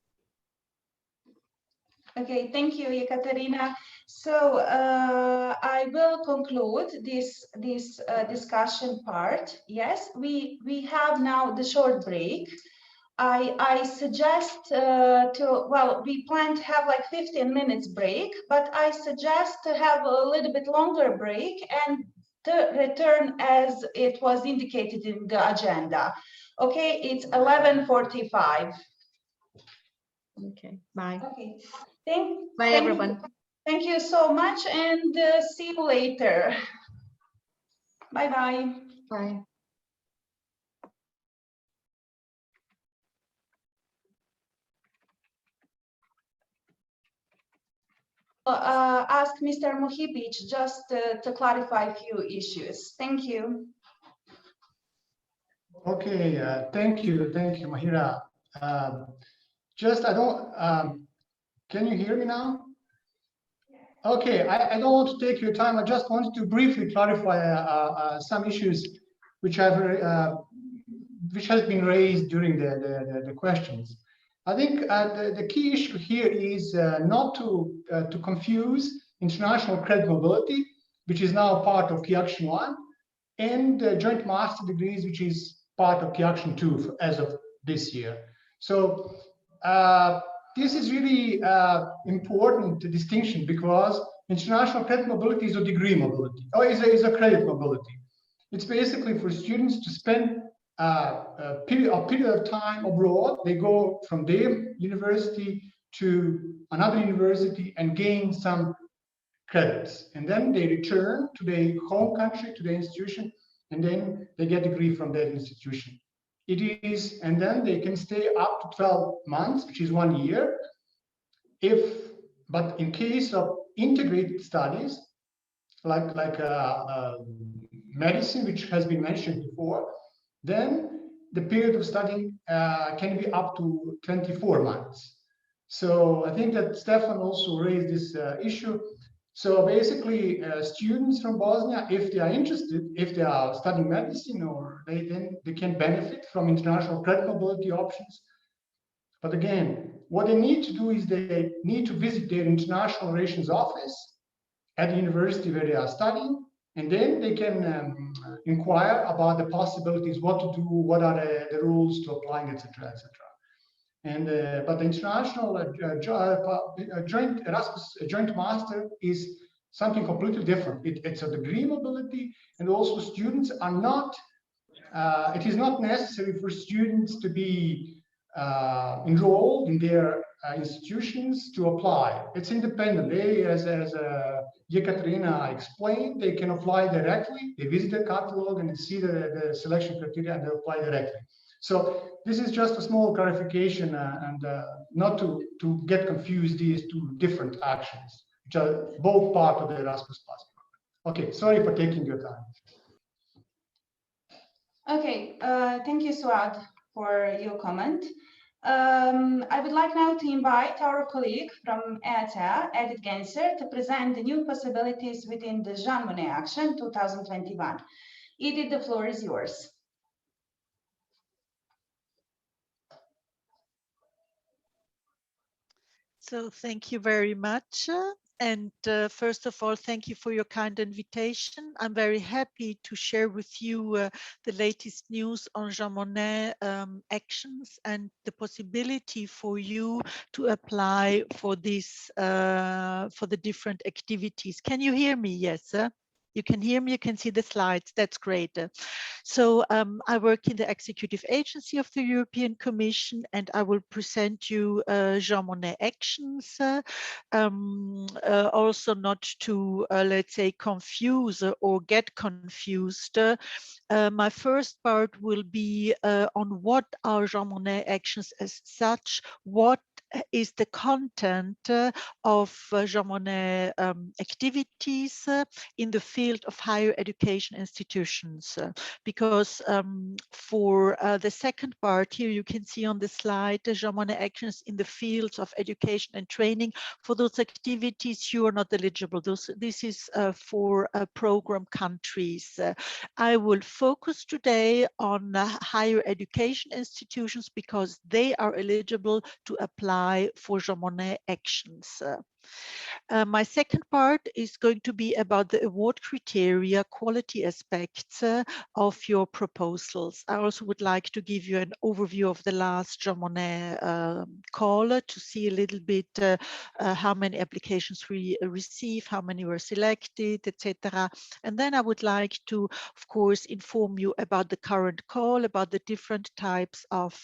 Okay, thank you, Ekaterina. So I will conclude this discussion part. Yes, we have now the short break. I suggest we plan to have like 15 minutes break, but I suggest to have a little bit longer break and to return as it was indicated in the agenda. Okay, it's 11:45. Okay, bye. Okay, bye everyone. Thank you so much, and see you later. Bye-bye. Bye. Ask Mr. Muhibic just to clarify a few issues. Thank you. Okay, thank you, Mahira. Just, I don't, can you hear me now? Okay, I don't want to take your time. I just wanted to briefly clarify some issues which have which has been raised during the questions. I think the key issue here is not to confuse international credit mobility, which is now part of Key Action 1, and joint master degrees, which is part of Key Action 2 as of this year. So this is really important distinction, because international credit mobility is a degree mobility, or is a credit mobility. It's basically for students to spend a period of time abroad. They go from their university to another university and gain some credits, and then they return to their home country, to their institution, and then they get a degree from that institution. It is, and then they can stay up to 12 months, which is 1 year. But in case of integrated studies, like medicine, which has been mentioned before, then the period of studying can be up to 24 months. So I think that Stefan also raised this issue. So basically, students from Bosnia, if they are interested, if they are studying medicine, or then they can benefit from international credit mobility options. But again, what they need to do is they need to visit their international relations office at the university where they are studying, and then they can inquire about the possibilities, what to do, what are the rules to applying, etc., etc. And but the international joint Erasmus joint master is something completely different. It's a degree mobility, and also students are not. It is not necessary for students to be enrolled in their institutions to apply. It's independent. They, as Yekaterina explained, they can apply directly. They visit the catalog and see the selection criteria, and they apply directly. So this is just a small clarification, and not to get confused these two different actions, which are both part of the Erasmus Plus program. Okay, sorry for taking your time. Okay, thank you, Suad, for your comment. I would like now to invite our colleague from ETA, Edith Genser, to present the new possibilities within the Jean Monnet Action 2021. Edith, the floor is yours. So thank you very much. And first of all, thank you for your kind invitation. I'm very happy to share with you the latest news on Jean Monnet actions and the possibility for you to apply for this, for the different activities. Can you hear me? Yes. You can hear me, you can see the slides, that's great. So I work in the executive agency of the European Commission, and I will present you Jean Monnet actions, also not to, let's say, confuse or get confused. My first part will be on what are Jean Monnet actions as such, what is the content of Jean Monnet activities in the field of higher education institutions. Because for the second part here, you can see on the slide, Jean Monnet actions in the fields of education and training. For those activities, you are not eligible. This is for program countries. I will focus today on higher education institutions because they are eligible to apply for Jean Monnet actions. My second part is going to be about the award criteria, quality aspects of your proposals. I also would like to give you an overview of the last Jean Monnet call to see a little bit how many applications we received, how many were selected, etc. And then I would like to, of course, inform you about the current call, about the different types of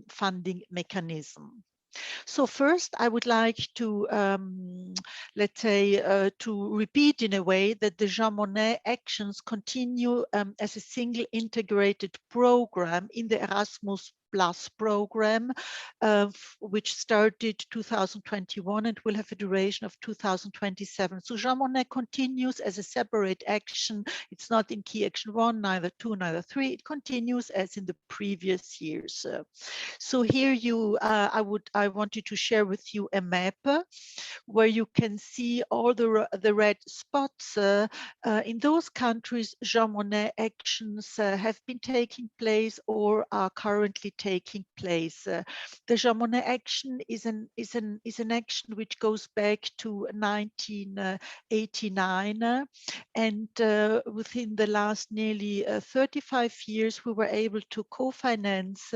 funding mechanism. So first, I would like to, let's say, to repeat in a way that the Jean Monnet actions continue as a single integrated program in the Erasmus Plus program, which started 2021 and will have a duration of 2027. So Jean Monnet continues as a separate action. It's not in key action 1, neither 2, neither 3. It continues as in the previous years. So here I wanted to share with you a map where you can see all the red spots. In those countries, Jean Monnet actions have been taking place or are currently taking place. The Jean Monnet action is an action which goes back to 1989, and within the last nearly 35 years, we were able to co-finance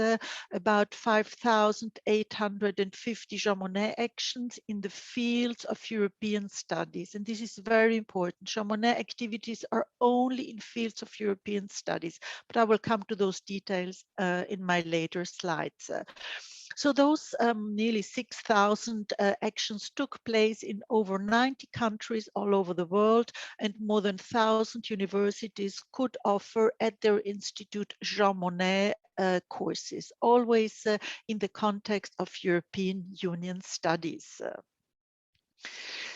about 5,850 Jean Monnet actions in the fields of European studies. And this is very important. Jean Monnet activities are only in fields of European studies, but I will come to those details in my later slides. So those nearly 6,000 actions took place in over 90 countries all over the world, and more than 1,000 universities could offer at their institute Jean Monnet courses, always in the context of European Union studies.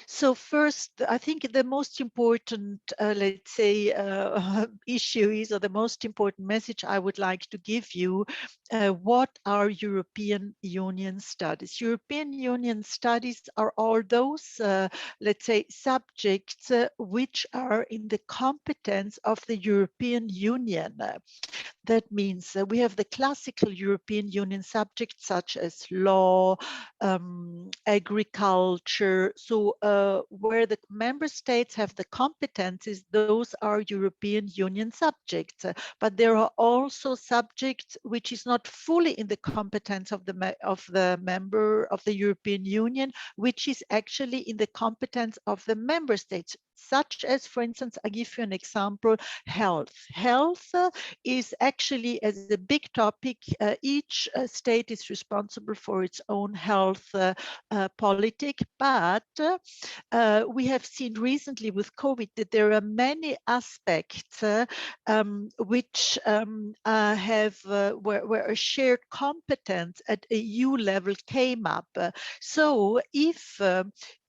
So first, I think the most important, let's say, issue is, or the most important message I would like to give you, what are European Union studies? European Union studies are all those, let's say, subjects which are in the competence of the European Union. That means we have the classical European Union subjects such as law, agriculture. So where the member states have the competencies, those are European Union subjects. But there are also subjects which is not fully in the competence of the member of the European Union, which is actually in the competence of the member states, such as, for instance, I give you an example, health. Health is actually as a big topic. Each state is responsible for its own health politic, but we have seen recently with COVID that there are many aspects which have where a shared competence at EU level came up. So if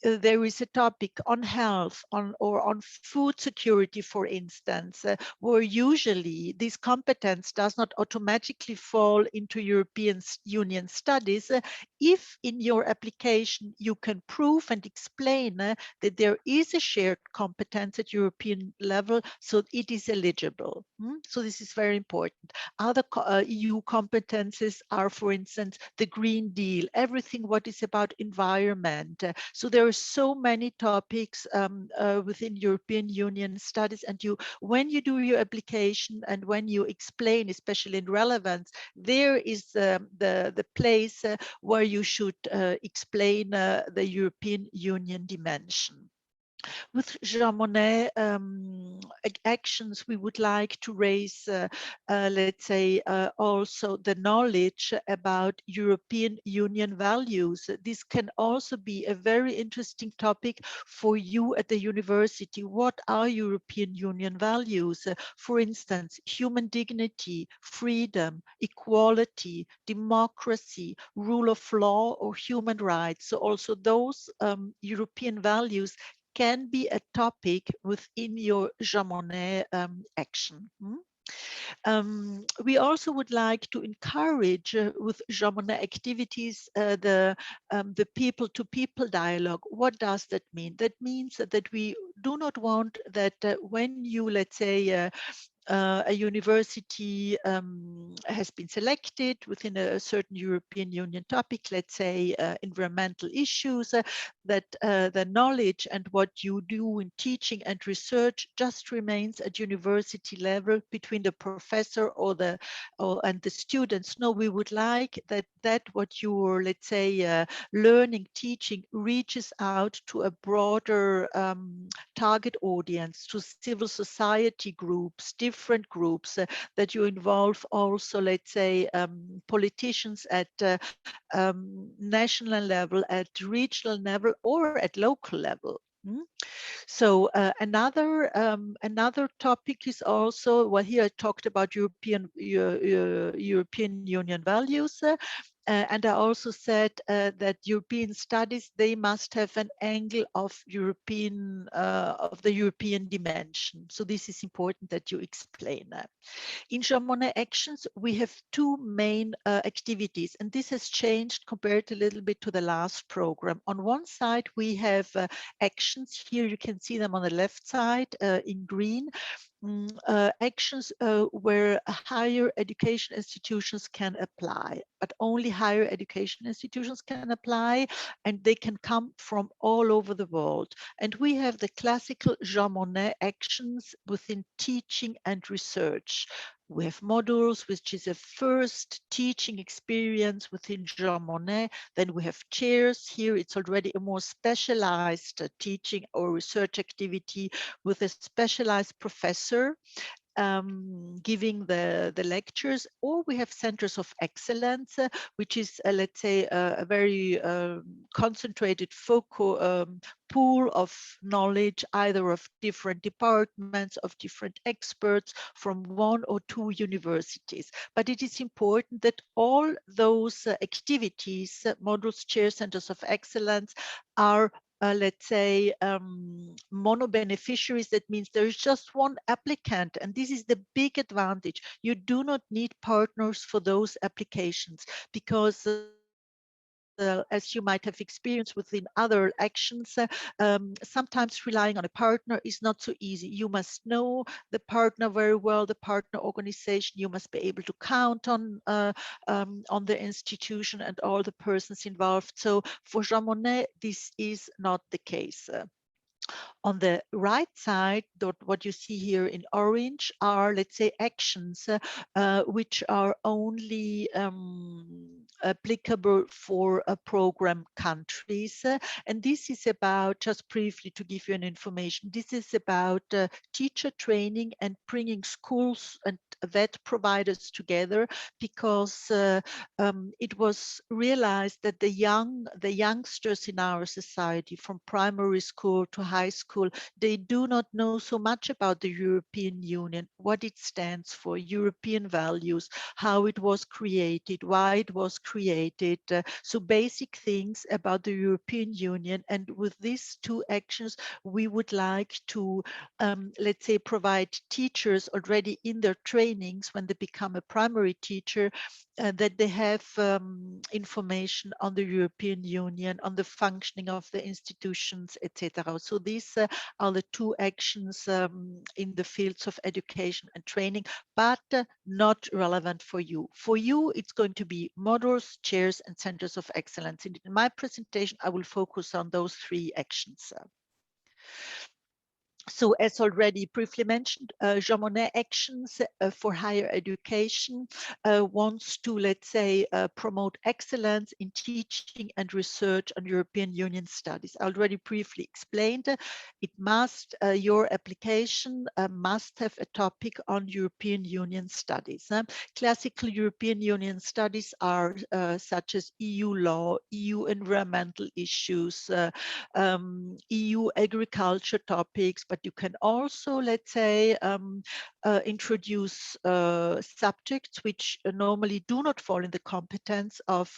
there is a topic on health, on food security, for instance, where usually this competence does not automatically fall into European Union studies, if in your application you can prove and explain that there is a shared competence at European level, so it is eligible. So this is very important. Other EU competences are, for instance, the Green Deal, everything what is about environment. So there are so many topics within European Union studies, and when you do your application and when you explain, especially in relevance, there is the place where you should explain the European Union dimension. With Jean Monnet actions, we would like to raise, let's say, also the knowledge about European Union values. This can also be a very interesting topic for you at the university. What are European Union values? For instance, human dignity, freedom, equality, democracy, rule of law, or human rights. So also those European values can be a topic within your Jean Monnet action. We also would like to encourage with Jean Monnet activities the people-to-people dialogue. What does that mean? That means that we do not want that when you, let's say, a university has been selected within a certain European Union topic, let's say environmental issues, that the knowledge and what you do in teaching and research just remains at university level between the professor and the students. No, we would like that what you're, let's say, learning, teaching reaches out to a broader target audience, to civil society groups, different groups, that you involve also, let's say, politicians at national level, at regional level, or at local level. So another topic is also, well, here I talked about European Union values. And I also said that European studies, they must have an angle of the European dimension. So this is important that you explain that. In Jean Monnet actions, we have two main activities, and this has changed compared a little bit to the last program. On one side, we have actions. Here you can see them on the left side in green. Actions where higher education institutions can apply, but only higher education institutions can apply, and they can come from all over the world. And we have the classical Jean Monnet actions within teaching and research. We have modules, which is a first teaching experience within Jean Monnet. Then we have chairs. Here it's already a more specialized teaching or research activity with a specialized professor giving the lectures, or we have centers of excellence, which is, let's say, a very concentrated pool of knowledge, either of different departments, of different experts from one or two universities. But it is important that all those activities, modules, chairs, centers of excellence, are let's say, mono beneficiaries. That means there is just one applicant, and this is the big advantage. You do not need partners for those applications, because as you might have experienced within other actions, sometimes relying on a partner is not so easy. You must know the partner very well, the partner organization. You must be able to count on the institution and all the persons involved. So for Jean Monnet, this is not the case. On the right side, what you see here in orange are, let's say, actions which are only applicable for program countries. And this is about, just briefly to give you an information, this is about teacher training and bringing schools and vet providers together, because it was realized that the youngsters in our society, from primary school to high school, they do not know so much about the European Union, what it stands for, European values, how it was created, why it was was created. So basic things about the European Union. And with these two actions, we would like to, let's say, provide teachers already in their trainings when they become a primary teacher, that they have information on the European Union, on the functioning of the institutions, etc. So these are the two actions in the fields of education and training, but not relevant for you. For you, it's going to be modules, chairs, and centers of excellence. In my presentation, I will focus on those three actions. So as already briefly mentioned, Jean Monnet Actions for Higher Education wants to, let's say, promote excellence in teaching and research on European Union studies. I already briefly explained it must, your application must have a topic on European Union studies. Classical European Union studies are such as EU law, EU environmental issues, EU agriculture topics, but you can also, let's say, introduce subjects which normally do not fall in the competence of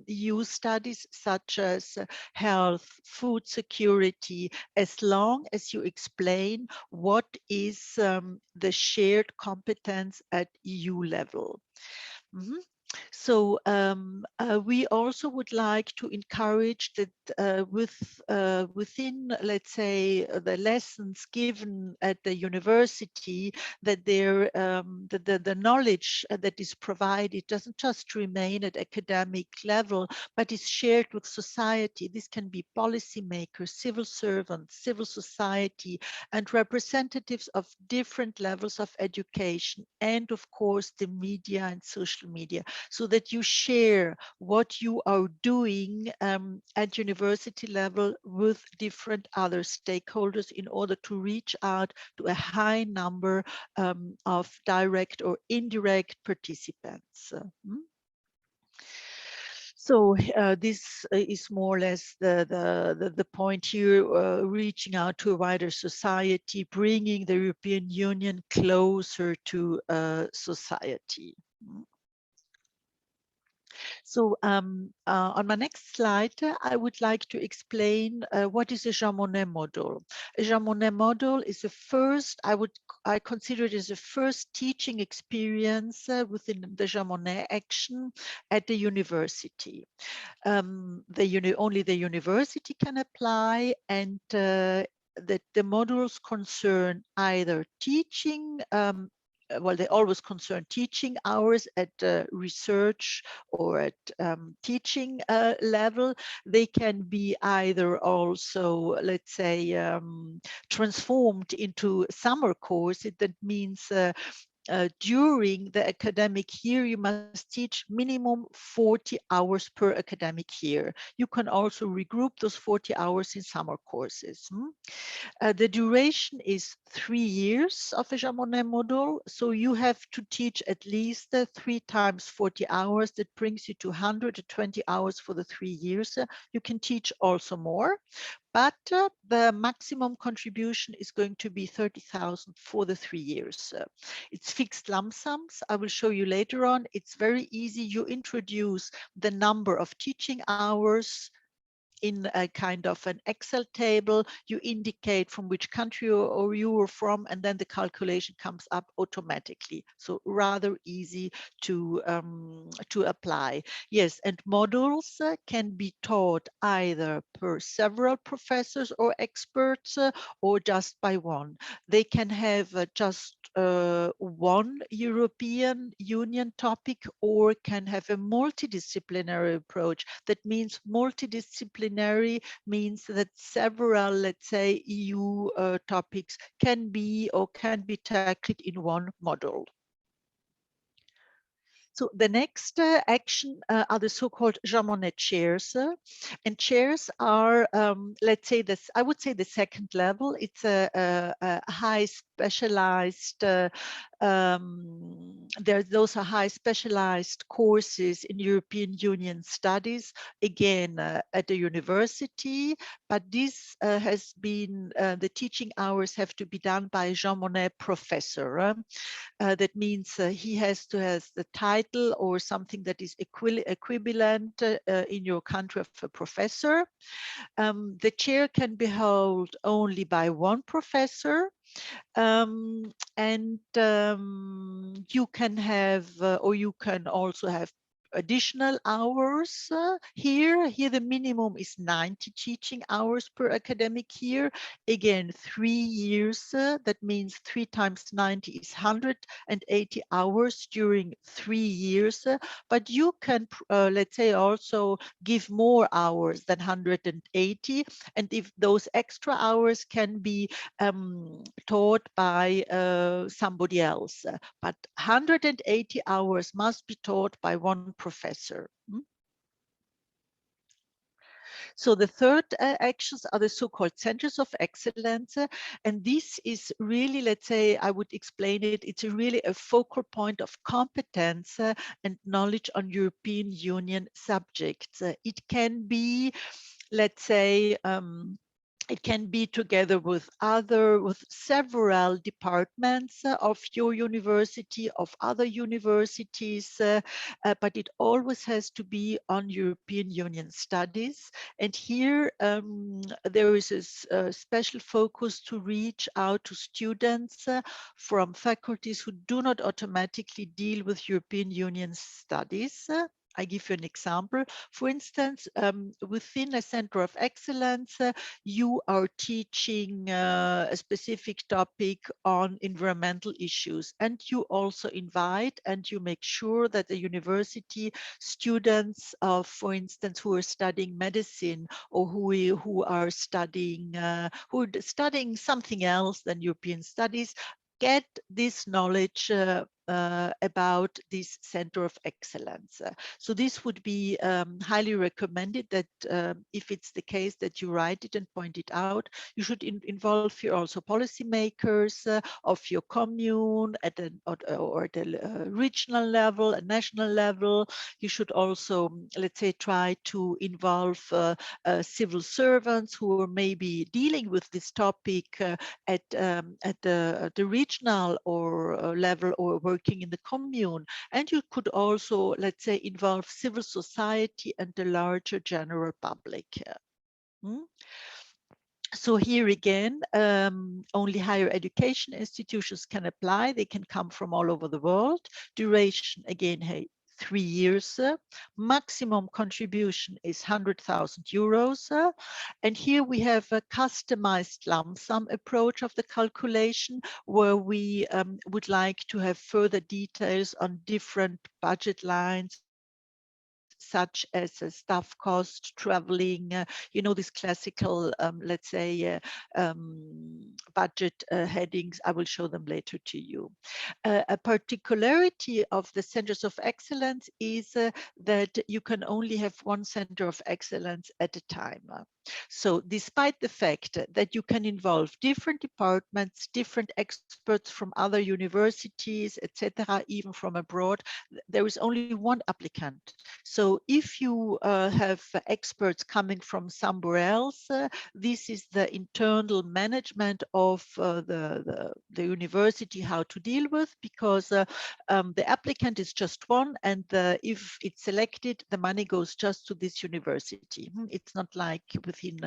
EU studies, such as health, food security, as long as you explain what is the shared competence at EU level. Mm-hmm. So we also would like to encourage that within, let's say, the lessons given at the university, that the knowledge that is provided doesn't just remain at academic level, but is shared with society. This can be policymakers, civil servants, civil society, and representatives of different levels of education, and of course the media and social media, so that you share what you are doing at university level with different other stakeholders in order to reach out to a high number of direct or indirect participants. So this is more or less the point here, reaching out to a wider society, bringing the European Union closer to society. So on my next slide, I would like to explain what is a Jean Monnet model. A Jean Monnet model is the first, I consider it as the first teaching experience within the Jean Monnet action at the university. Only the university can apply, and that the modules concern either teaching, well, they always concern teaching hours at research or at teaching level. They can be either also, let's say, transformed into summer courses. That means during the academic year, you must teach minimum 40 hours per academic year. You can also regroup those 40 hours in summer courses. The duration is 3 years of a Jean Monnet module. So you have to teach at least 3 times 40 hours. That brings you to 120 hours for the 3 years. You can teach also more, but the maximum contribution is going to be 30,000 for the 3 years. It's fixed lump sums. I will show you later on. It's very easy. You introduce the number of teaching hours in a kind of an Excel table. You indicate from which country or you are from, and then the calculation comes up automatically. So rather easy to apply. Yes, and modules can be taught either per several professors or experts or just by one. They can have just one European Union topic, or can have a multidisciplinary approach. That means multidisciplinary means that several, let's say, EU topics can be tackled in one module. So the next action are the so-called Jean Monnet chairs. And chairs are, let's say this, I would say the second level. It's a high specialized those are high specialized courses in European Union studies, again at the university, but this has been, the teaching hours have to be done by Jean Monnet professor. That means he has to have the title or something that is equivalent in your country of a professor. The chair can be held only by one professor. And you can have, or you can also have additional hours here. Here the minimum is 90 teaching hours per academic year. Again, 3 years, that means 3 times 90 is 180 hours during 3 years. But you can, let's say, also give more hours than 180. And if those extra hours can be taught by somebody else, but 180 hours must be taught by one professor. So the third actions are the so-called centers of excellence. And this is really, let's say, I would explain it, it's really a focal point of competence and knowledge on European Union subjects. It can be, let's say, it can be together with several departments of your university, of other universities, but it always has to be on European Union studies. And here there is a special focus to reach out to students from faculties who do not automatically deal with European Union studies. I give you an example. For instance, within a center of excellence, you are teaching a specific topic on environmental issues, and you also invite and you make sure that the university students, for instance, who are studying medicine or who are studying something else than European studies, get this knowledge about this center of excellence. So this would be highly recommended that if it's the case that you write it and point it out, you should involve here also policymakers of your commune at or at a regional level, a national level. You should also, let's say, try to involve civil servants who are maybe dealing with this topic at the regional or level or working in the commune. And you could also, let's say, involve civil society and the larger general public. So here again, only higher education institutions can apply. They can come from all over the world. Duration, again, 3 years. Maximum contribution is 100,000 euros. And here we have a customized lump sum approach of the calculation, where we would like to have further details on different budget lines, such as staff cost, traveling, you know, these classical, let's say, budget headings. I will show them later to you. A particularity of the centers of excellence is that you can only have one center of excellence at a time. So despite the fact that you can involve different departments, different experts from other universities, etc., even from abroad, there is only one applicant. So if you have experts coming from somewhere else, this is the internal management of the university how to deal with, because the applicant is just one, and if it's selected, the money goes just to this university. It's not like within,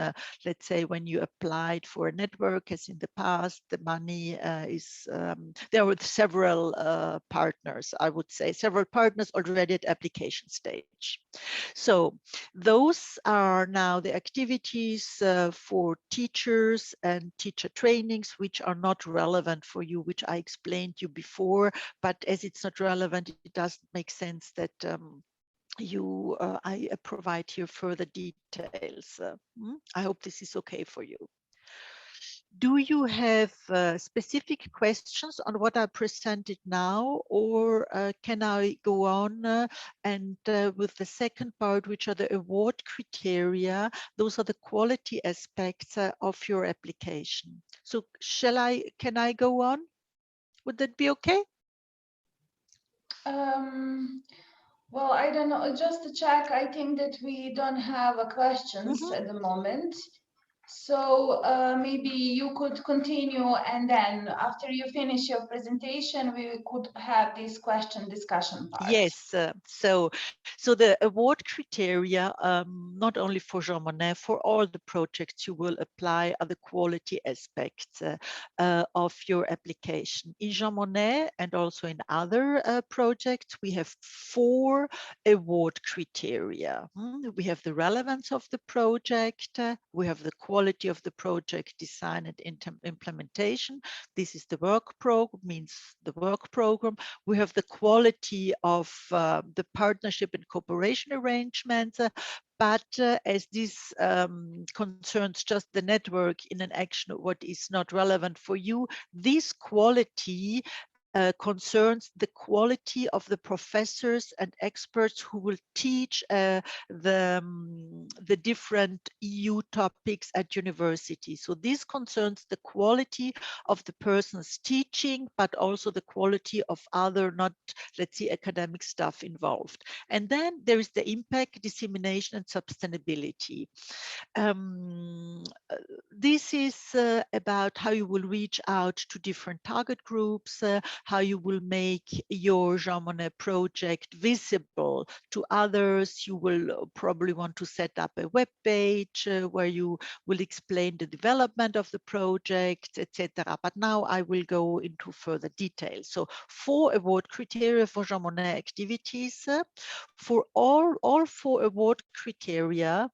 let's say, when you applied for a network, as in the past, the money is, there were several partners, I would say, several partners already at application stage. So those are now the activities for teachers and teacher trainings, which are not relevant for you, which I explained you before, but as it's not relevant, it doesn't make sense that I provide here further details. I hope this is okay for you. Do you have specific questions on what I presented now, or can I go on and with the second part, which are the award criteria? Those are the quality aspects of your application. So can I go on? Would that be okay? Well, I don't know, just to check, I think that we don't have questions at the moment. So maybe you could continue, and then after you finish your presentation, we could have this question discussion part. Yes, so the award criteria, not only for Jean Monnet, for all the projects you will apply are the quality aspects of your application. In Jean Monnet and also in other projects, we have 4 award criteria. We have the relevance of the project, we have the quality of the project design and implementation. This is the work program, means the work program. We have the quality of the partnership and cooperation arrangements, but as this concerns just the network in an action, what is not relevant for you, this quality concerns the quality of the professors and experts who will teach the different EU topics at university. So this concerns the quality of the person's teaching, but also the quality of other, not, let's say, academic stuff involved. And then there is the impact, dissemination, and sustainability. This is about how you will reach out to different target groups, how you will make your Jean Monnet project visible to others. You will probably want to set up a web page where you will explain the development of the project, etc. But now I will go into further details. So 4 award criteria for Jean Monnet activities. For all 4 award criteria,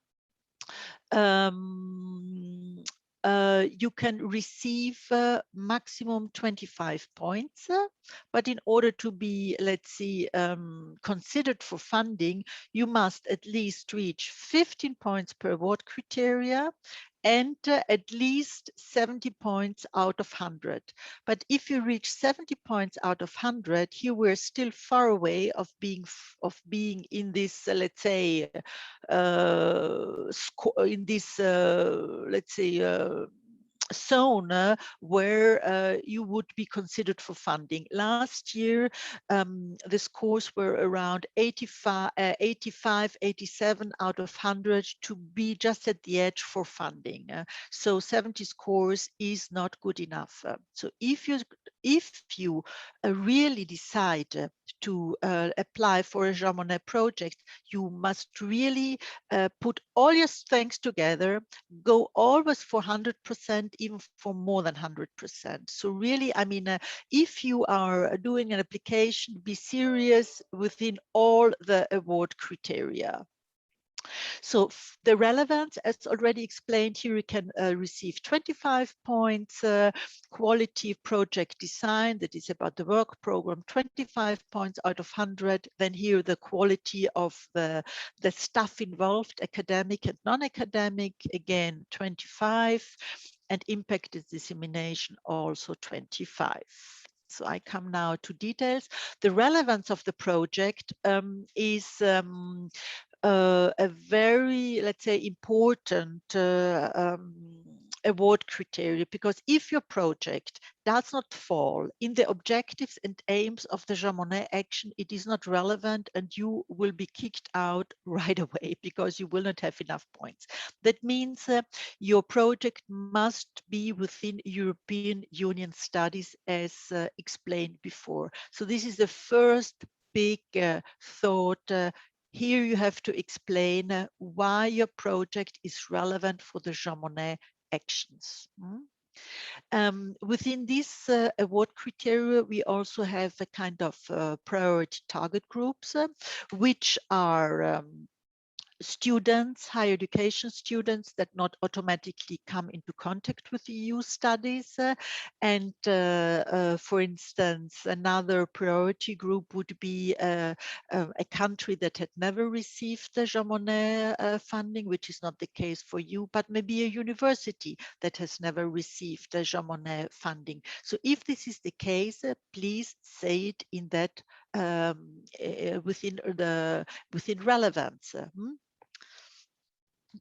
you can receive maximum 25 points, but in order to be, let's see, considered for funding, you must at least reach 15 points per award criteria and at least 70 points out of 100. But if you reach 70 points out of 100, here we're still far away of being in this, let's say, in this, let's say, zone where you would be considered for funding. Last year, the scores were around 85, 87 out of 100 to be just at the edge for funding. So 70 scores is not good enough. So if you really decide to apply for a Jean Monnet project, you must really put all your strengths together, go always for 100%, even for more than 100%. So really, I mean, if you are doing an application, be serious within all the award criteria. So the relevance, as already explained, here you can receive 25 points, quality project design, that is about the work program, 25 points out of 100. Then here the quality of the stuff involved, academic and non-academic, again 25, and impact and dissemination also 25. So I come now to details. The relevance of the project is a very, let's say, important award criteria, because if your project does not fall in the objectives and aims of the Jean Monnet action, it is not relevant and you will be kicked out right away because you will not have enough points. That means your project must be within European Union studies, as explained before. So this is the first big thought. Here you have to explain why your project is relevant for the Jean Monnet actions. Within this award criteria, we also have a kind of priority target groups, which are students, higher education students that not automatically come into contact with EU studies. For instance, another priority group would be a country that had never received the Jean Monnet funding, which is not the case for you, but maybe a university that has never received the Jean Monnet funding. So if this is the case, please say it in that within relevance.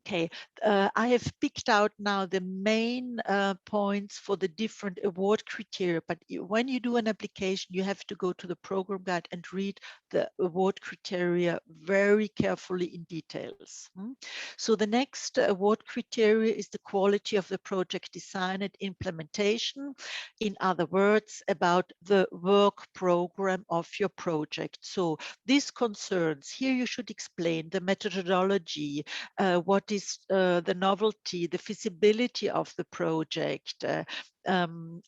Okay, I have picked out now the main points for the different award criteria, but when you do an application, you have to go to the program guide and read the award criteria very carefully in details. So the next award criteria is the quality of the project design and implementation. In other words, about the work program of your project. So this concerns, here you should explain the methodology, what is the novelty, the feasibility of the project,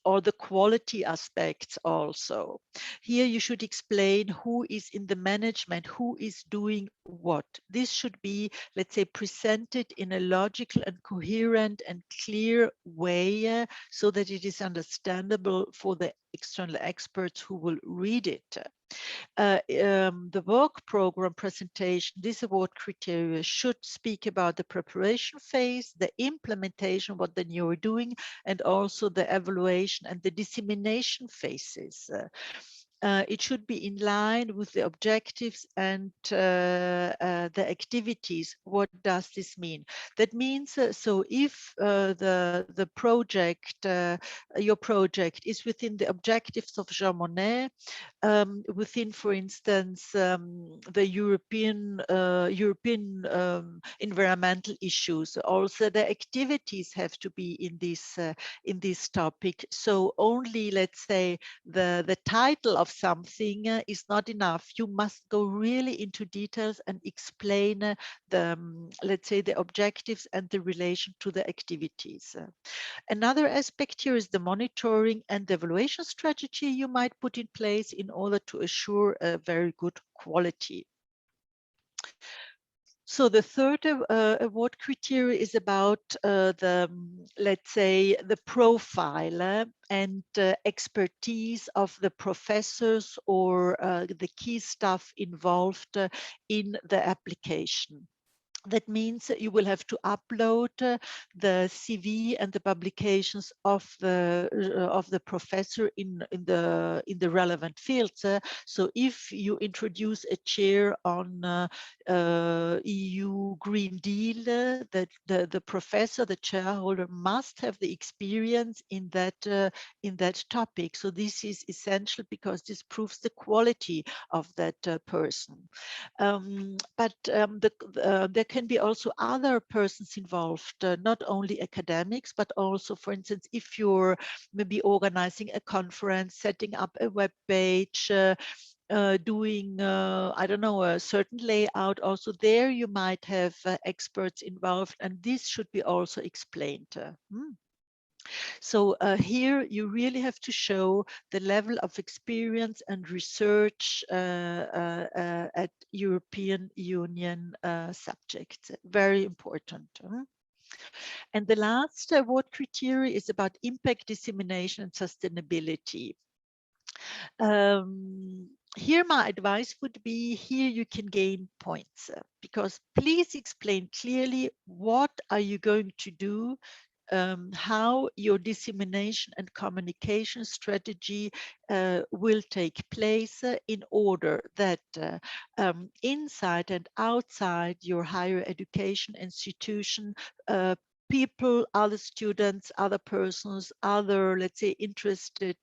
or the quality aspects also. Here you should explain who is in the management, who is doing what. This should be, let's say, presented in a logical and coherent and clear way so that it is understandable for the external experts who will read it. The work program presentation, this award criteria should speak about the preparation phase, the implementation, what then you're doing, and also the evaluation and the dissemination phases. It should be in line with the objectives and the activities. What does this mean? That means, so if the project, your project is within the objectives of Jean Monnet, within, for instance, the European environmental issues, also the activities have to be in this topic. So only, let's say, the title of something is not enough. You must go really into details and explain let's say, the objectives and the relation to the activities. Another aspect here is the monitoring and the evaluation strategy you might put in place in order to assure a very good quality. So the third award criteria is about let's say, the profile and expertise of the professors or the key staff involved in the application. That means that you will have to upload the CV and the publications of the professor in the relevant fields. So if you introduce a chair on EU Green Deal, that the professor, the chairholder, must have the experience in that topic. So this is essential because this proves the quality of that person. But there can be also other persons involved, not only academics, but also, for instance, if you're maybe organizing a conference, setting up a web page, doing, I don't know, a certain layout, also there you might have experts involved, and this should be also explained. So here you really have to show the level of experience and research at European Union subjects. Very important. And the last award criteria is about impact, dissemination, and sustainability. Here my advice would be, here you can gain points, because please explain clearly what are you going to do, how your dissemination and communication strategy will take place in order that inside and outside your higher education institution, people, other students, other persons, other, let's say, interested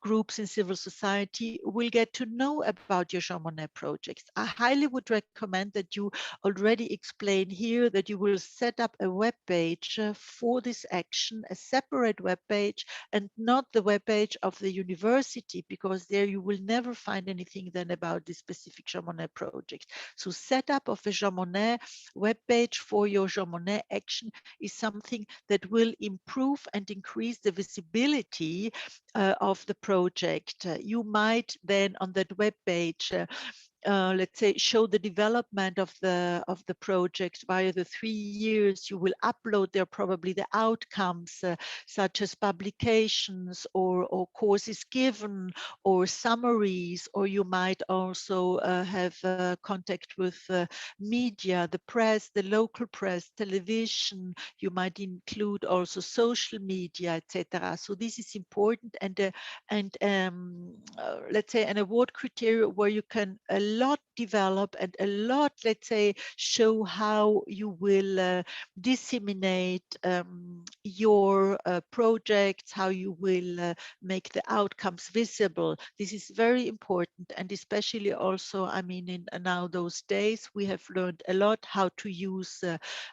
groups in civil society will get to know about your Jean Monnet projects. I highly would recommend that you already explain here that you will set up a web page for this action, a separate web page, and not the web page of the university, because there you will never find anything then about this specific Jean Monnet project. So setup of a Jean Monnet web page for your Jean Monnet action is something that will improve and increase the visibility of the project. You might then on that web page let's say, show the development of the project via the 3 years. You will upload there probably the outcomes, such as publications or courses given or summaries, or you might also have contact with media, the press, the local press, television. You might include also social media, etc. So this is important, and let's say an award criteria where you can a lot develop and a lot, let's say, show how you will disseminate your projects, how you will make the outcomes visible. This is very important, and especially also, I mean, in now those days, we have learned a lot how to use,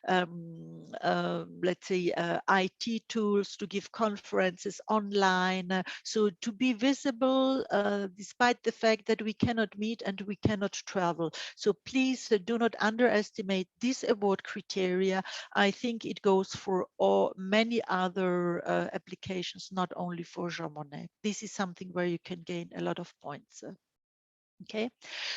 let's say, IT tools to give conferences online. So to be visible, despite the fact that we cannot meet and we cannot travel. So please do not underestimate this award criteria. I think it goes for many other applications, not only for Jean Monnet. This is something where you can gain a lot of points. Okay,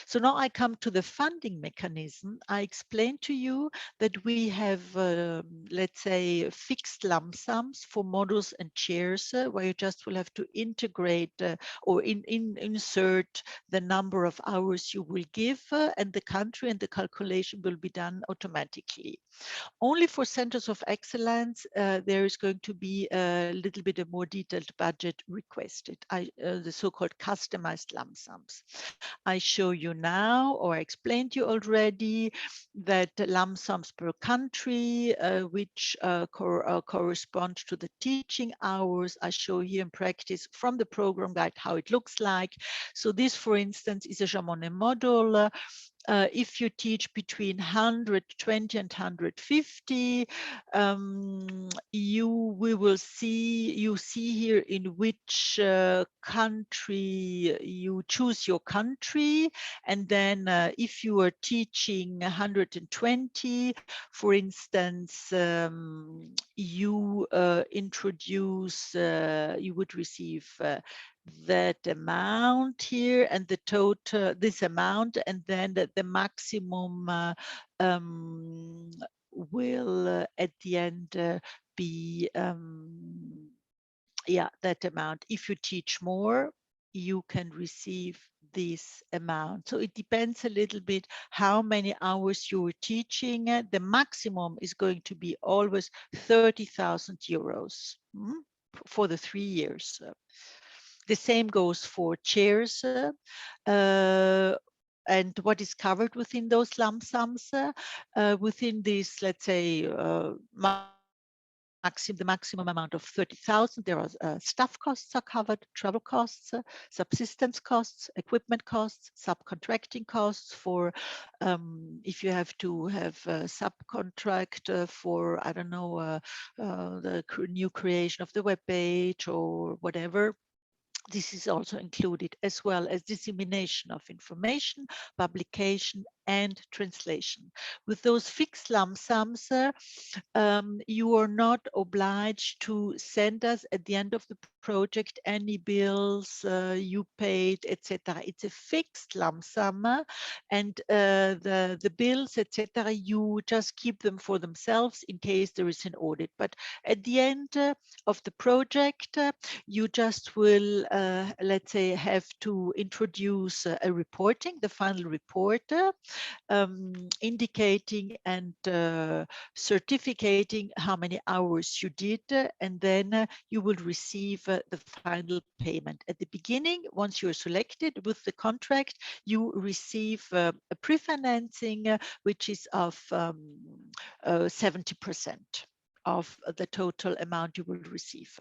so now I come to the funding mechanism. I explained to you that we have, let's say, fixed lump sums for modules and chairs, where you just will have to integrate or insert the number of hours you will give, and the country, and the calculation will be done automatically. Only for centers of excellence, there is going to be a little bit of more detailed budget requested, the so-called customized lump sums. I show you now, or I explained to you already, that lump sums per country, which correspond to the teaching hours. I show here in practice from the program guide how it looks like. So this, for instance, is a Jean Monnet module. If you teach between 120 and 150, you see here in which country you choose your country, and then if you are teaching 120, for instance, you introduce, you would receive that amount here and the total, this amount, and then the maximum will at the end be yeah, that amount. If you teach more, you can receive this amount. So it depends a little bit how many hours you're teaching. The maximum is going to be always 30,000 euros for the 3 years. The same goes for chairs. And what is covered within those lump sums, within this, let's say, the maximum amount of 30,000, there are staff costs are covered, travel costs, subsistence costs, equipment costs, subcontracting costs for if you have to have a subcontract for, I don't know, the new creation of the web page or whatever. This is also included, as well as dissemination of information, publication, and translation. With those fixed lump sums, you are not obliged to send us at the end of the project any bills you paid, etc. It's a fixed lump sum, and the bills, etc. you just keep them for themselves in case there is an audit. But at the end of the project, you just will, let's say, have to introduce a reporting, the final report, indicating and certificating how many hours you did, and then you will receive the final payment. At the beginning, once you're selected with the contract, you receive a pre-financing, which is of 70% of the total amount you will receive.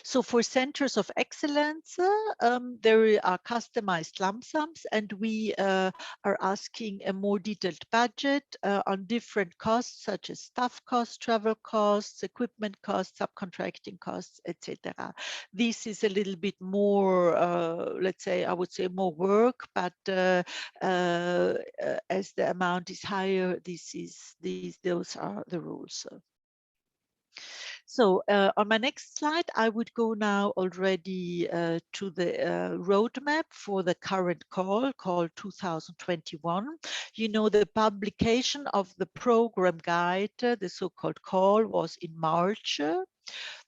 So for centers of excellence, there are customized lump sums, and we are asking a more detailed budget on different costs, such as staff costs, travel costs, equipment costs, subcontracting costs, etc. This is a little bit more, let's say, I would say more work, but as the amount is higher, those are the rules. So on my next slide, I would go now already to the roadmap for the current call 2021. You know, the publication of the program guide, the so-called call, was in March.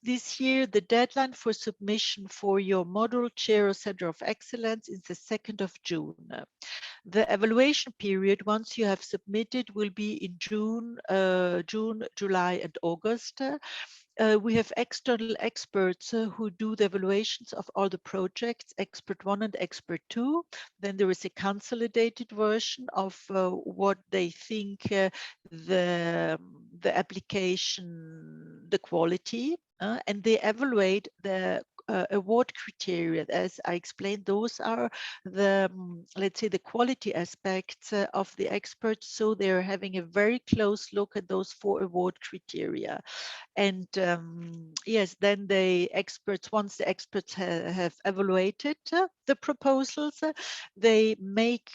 This year, the deadline for submission for your module chair or center of excellence is the 2nd of June. The evaluation period, once you have submitted, will be in June, July, and August. We have external experts who do the evaluations of all the projects, expert 1 and expert 2. Then there is a consolidated version of what they think the application, the quality, and they evaluate the award criteria. As I explained, those are the, let's say, the quality aspects of the experts. So they're having a very close look at those 4 award criteria. And yes, then the experts, once the experts have evaluated the proposals, they make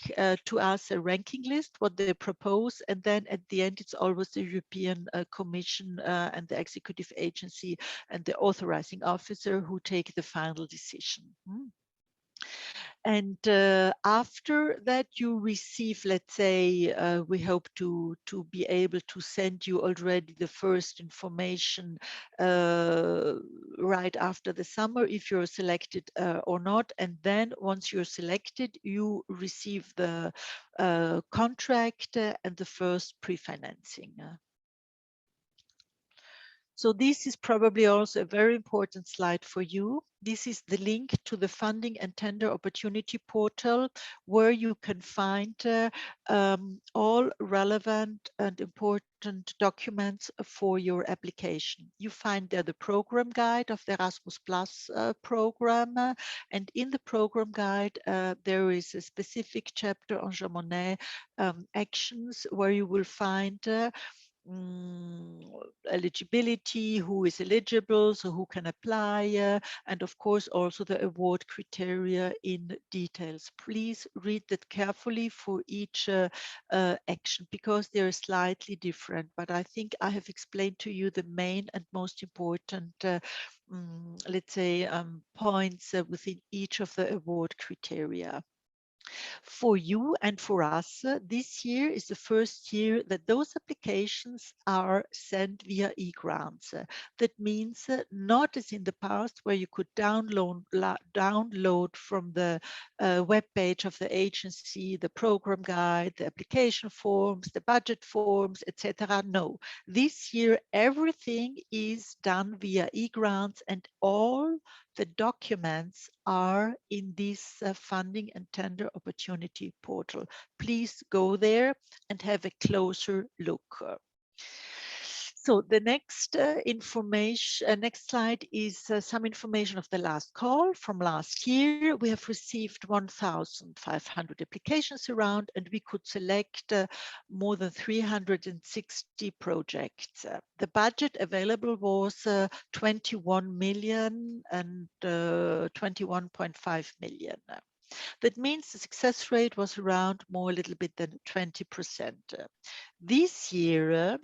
to us a ranking list, what they propose. And then at the end, it's always the European Commission and the executive agency and the authorizing officer who take the final decision. And after that, you receive, let's say, we hope to be able to send you already the first information right after the summer, if you're selected or not. And then once you're selected, you receive the contract and the first pre-financing. So this is probably also a very important slide for you. This is the link to the funding and tender opportunity portal, where you can find all relevant and important documents for your application. You find there the program guide of the Erasmus Plus program. And in the program guide, there is a specific chapter on Jean Monnet actions, where you will find eligibility, who is eligible, so who can apply, and of course also the award criteria in details. Please read that carefully for each action, because they're slightly different, but I think I have explained to you the main and most important let's say points within each of the award criteria. For you and for us, this year is the first year that those applications are sent via e-grants. That means not as in the past, where you could download from the web page of the agency, the program guide, the application forms, the budget forms, etc. No, this year everything is done via e-grants, and all the documents are in this funding and tender opportunity portal. Please go there and have a closer look. So the next next slide is some information of the last call from last year. We have received 1,500 applications around, and we could select more than 360 projects. The budget available was 21 million and 21.5 million. That means the success rate was around a little bit than 20%. This year,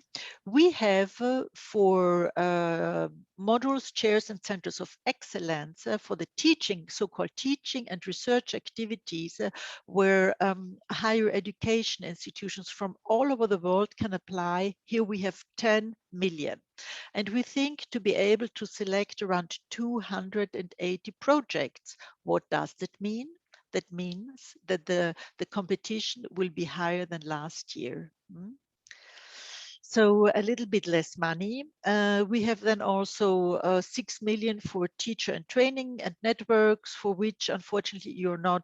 we have for modules, chairs, and centers of excellence for the teaching, so-called teaching and research activities, where higher education institutions from all over the world can apply. Here we have 10 million. And we think to be able to select around 280 projects. What does that mean? That means that the competition will be higher than last year. So a little bit less money. We have then also 6 million for teacher and training and networks, for which unfortunately you're not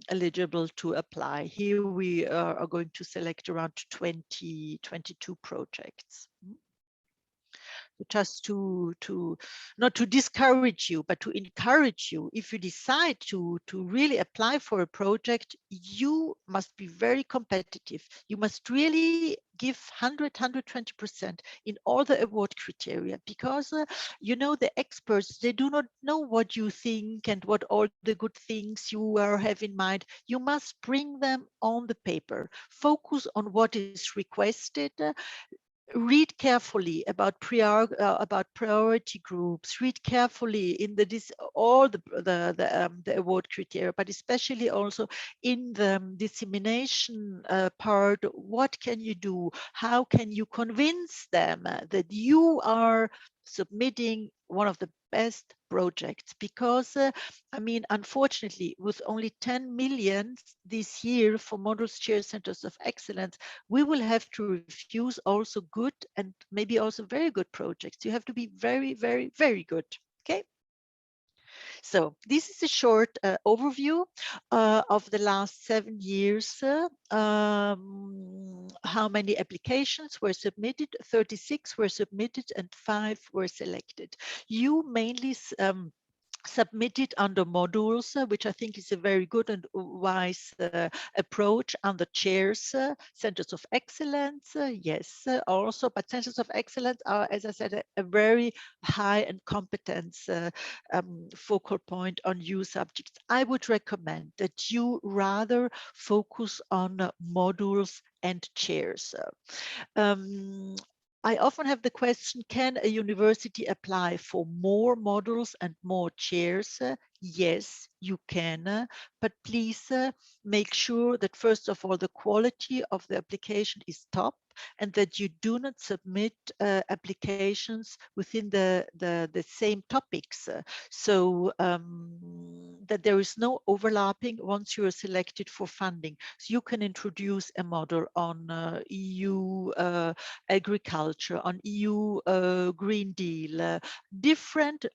eligible to apply. Here we are going to select around 22 projects. Just to not to discourage you, but to encourage you. If you decide to really apply for a project, you must be very competitive. You must really give 120% in all the award criteria, because you know, the experts, they do not know what you think and what all the good things you have in mind. You must bring them on the paper. Focus on what is requested. read carefully about priority groups. Read carefully in all the award criteria, but especially also in the dissemination part. What can you do? How can you convince them that you are submitting one of the best projects? Because I mean, unfortunately, with only 10 million this year for Models Chair Centers of Excellence, we will have to refuse also good and maybe also very good projects. You have to be very, very, very good. Okay. So this is a short overview of the last 7 years. How many applications were submitted? 36 were submitted and 5 were selected. You mainly submitted under modules, which I think is a very good and wise approach under chairs, centers of excellence, yes, also, but centers of excellence are, as I said, a very high and competence focal point on new subjects. I would recommend that you rather focus on modules and chairs. I often have the question, can a university apply for more modules and more chairs? Yes, you can, but please make sure that first of all, the quality of the application is top and that you do not submit applications within the same topics. So that there is no overlapping once you are selected for funding. So you can introduce a model on EU agriculture, on EU Green Deal. Different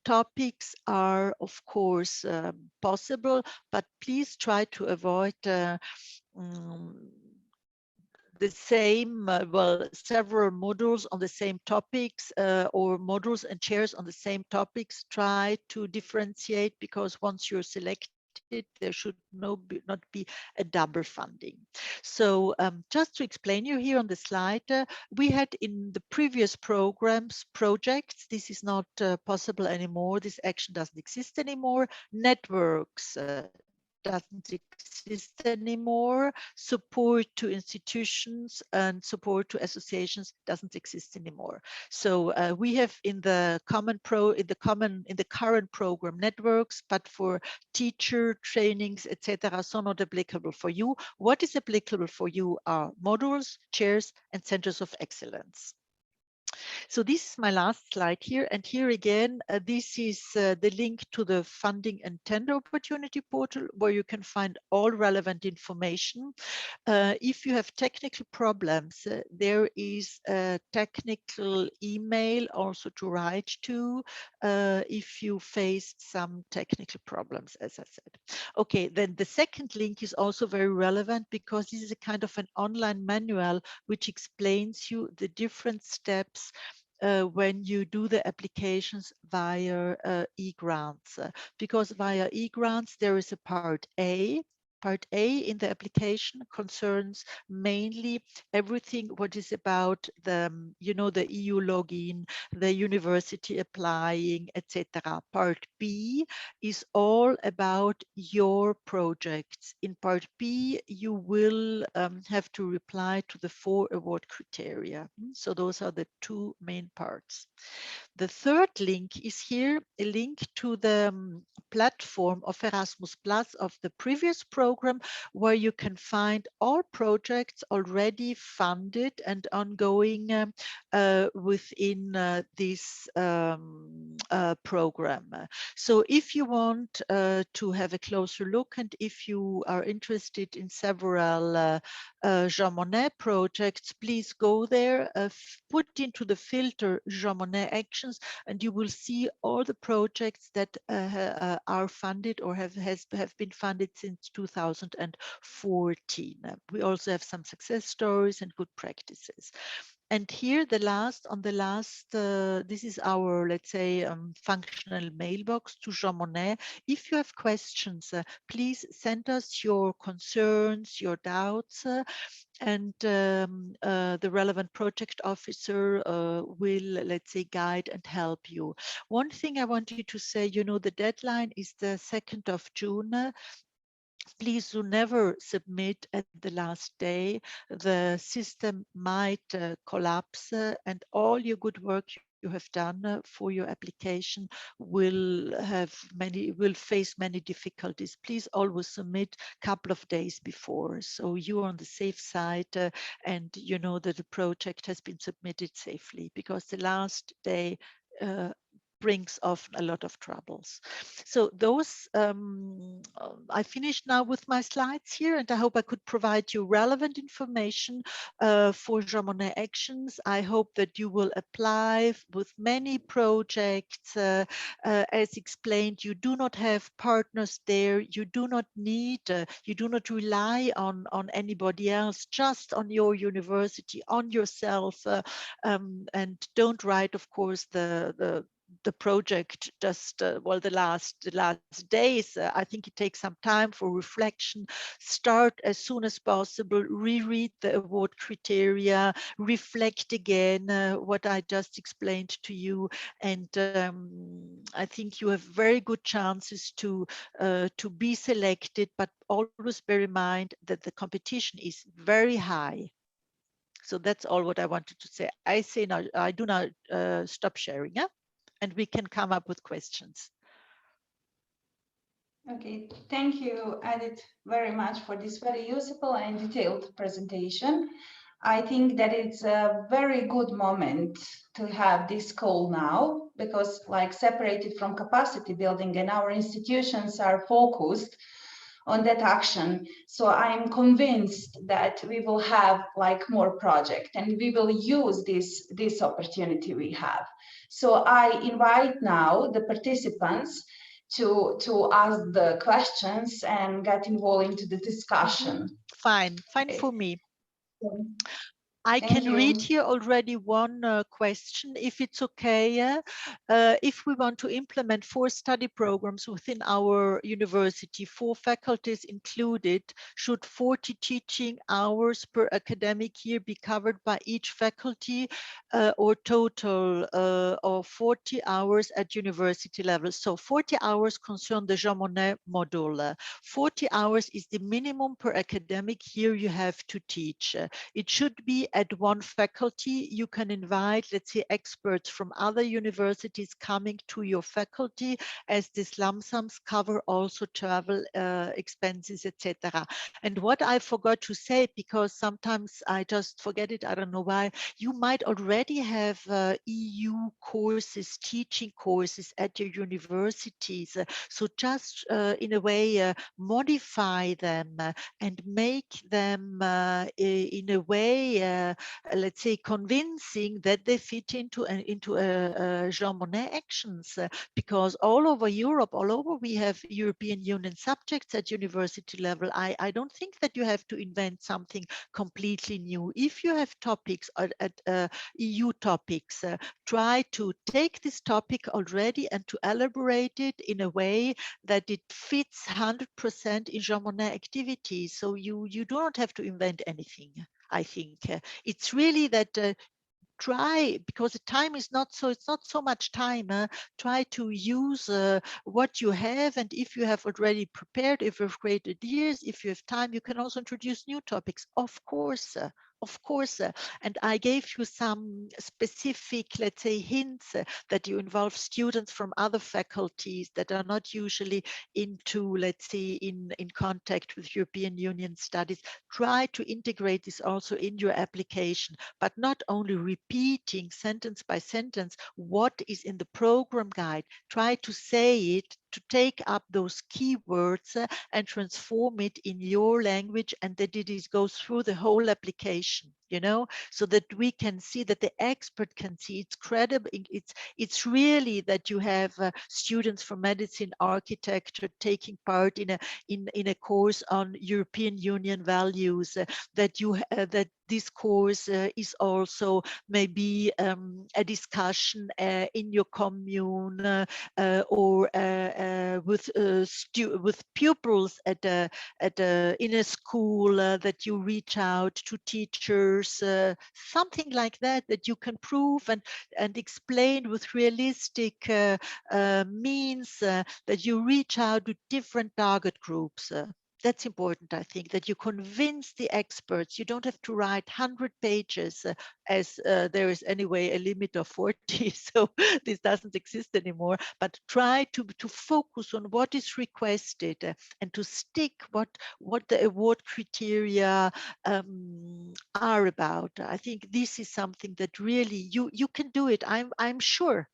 topics are, of course, possible, but please try to avoid the same, well, several modules on the same topics or modules and chairs on the same topics. Try to differentiate, because once you're selected, there should not be a double funding. So just to explain you here on the slide, we had in the previous projects, this is not possible anymore. This action doesn't exist anymore. Networks doesn't exist anymore. Support to institutions and support to associations doesn't exist anymore. So we have in the current program networks, but for teacher trainings, etc., so not applicable for you. What is applicable for you are modules, chairs, and centers of excellence. So this is my last slide here. And here again, this is the link to the funding and tender opportunity portal, where you can find all relevant information. If you have technical problems, there is a technical email also to write to if you face some technical problems, as I said. Okay, then the second link is also very relevant, because this is a kind of an online manual which explains you the different steps when you do the applications via e-grants. Because via e-grants, there is a part A. Part A in the application concerns mainly everything what is about the, the EU login, the university applying, etc. Part B is all about your projects. In part B, you will have to reply to the 4 award criteria. So those are the 2 main parts. The third link is here, a link to the platform of Erasmus Plus of the previous program, where you can find all projects already funded and ongoing within this program. So if you want to have a closer look, and if you are interested in several Jean Monnet projects, please go there, put into the filter Jean Monnet actions, and you will see all the projects that are funded or have been funded since 2014. We also have some success stories and good practices. And here this is our, let's say, functional mailbox to Jean Monnet. If you have questions, please send us your concerns, your doubts, and the relevant project officer will, let's say, guide and help you. One thing I want you to say, the deadline is the 2nd of June. please do never submit at the last day. The system might collapse, and all your good work you have done for your application will face many difficulties. Please always submit a couple of days before, so you're on the safe side, and you know that the project has been submitted safely, because the last day brings often a lot of troubles. So those, I finished now with my slides here, and I hope I could provide you relevant information for Jean Monnet Actions. I hope that you will apply with many projects. As explained, you do not have partners there. You do not need, you do not rely on anybody else, just on your university, on yourself, and don't write, of course, the project just well the last days. I think it takes some time for reflection. Start as soon as possible, reread the award criteria, reflect again what I just explained to you, and I think you have very good chances to be selected, but always bear in mind that the competition is very high. So that's all what I wanted to say. I say now, I do not stop sharing, yeah? And we can come up with questions. Okay, thank you, Edith, very much for this very useful and detailed presentation. I think that it's a very good moment to have this call now, because like separated from capacity building, and our institutions are focused on that action. So I'm convinced that we will have like more project, and we will use this opportunity we have. So I invite now the participants to ask the questions and get involved into the discussion. Fine Okay. for me. I Thank can you. read here already one question, if it's okay. If we want to implement 4 study programs within our university, 4 faculties included, should 40 teaching hours per academic year be covered by each faculty, or total of 40 hours at university level? So 40 hours concern the Jean Monnet module. 40 hours is the minimum per academic year you have to teach. It should be at one faculty. You can invite, let's say, experts from other universities coming to your faculty, as these lump sums cover also travel expenses, etc. And what I forgot to say, because sometimes I just forget it, I don't know why, you might already have EU courses, teaching courses at your universities. So just in a way, modify them and make them in a way, let's say, convincing that they fit into Jean Monnet Actions, because all over Europe, all over, we have European Union subjects at university level. I don't think that you have to invent something completely new. If you have topics at EU topics, try to take this topic already and to elaborate it in a way that it fits 100% in Jean Monnet activities. So you do not have to invent anything. I think it's really that try, because the time is not so, it's not so much time, try to use what you have, and if you have already prepared, if you've created ideas, if you have time, you can also introduce new topics, of course. Of course, and I gave you some specific, let's say, hints that you involve students from other faculties that are not usually into, let's say, in contact with European Union studies. Try to integrate this also in your application, but not only repeating sentence by sentence what is in the program guide. Try to say it, to take up those keywords and transform it in your language, and that it goes through the whole application, you know, so that we can see, that the expert can see it's credible. It's really that you have students from medicine, architecture taking part in a course on European Union values, that this course is also maybe a discussion in your commune or with pupils in a school, that you reach out to teachers, something like that, that you can prove and explain with realistic means, that you reach out to different target groups. That's important, I think, that you convince the experts. You don't have to write 100 pages as there is anyway a limit of 40, so this doesn't exist anymore, but try to focus on what is requested and to stick what the award criteria are about. I think this is something that really you can do it. I'm sure.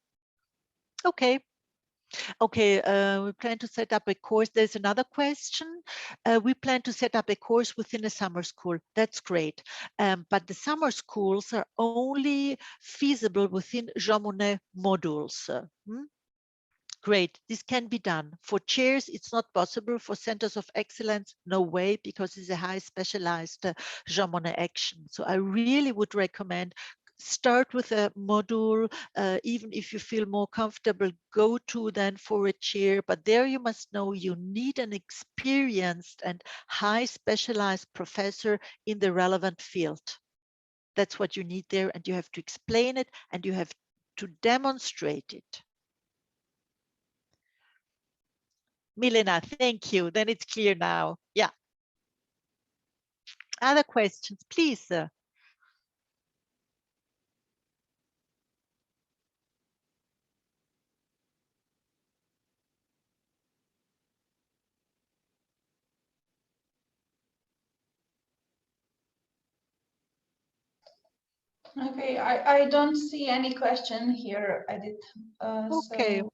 Okay. Okay, we plan to set up a course. There's another question. We plan to set up a course within a summer school. That's great. But the summer schools are only feasible within Jean Monnet modules. Great, this can be done. For chairs, it's not possible. For centers of excellence, no way, because it's a high specialized Jean Monnet action. So I really would recommend start with a module, even if you feel more comfortable, go to then for a chair, but there you must know you need an experienced and high specialized professor in the relevant field. That's what you need there, and you have to explain it and you have to demonstrate it. Milena, thank you. Then it's clear now. Yeah. Other questions, please. Okay, I don't see any question here, Edith. Okay. So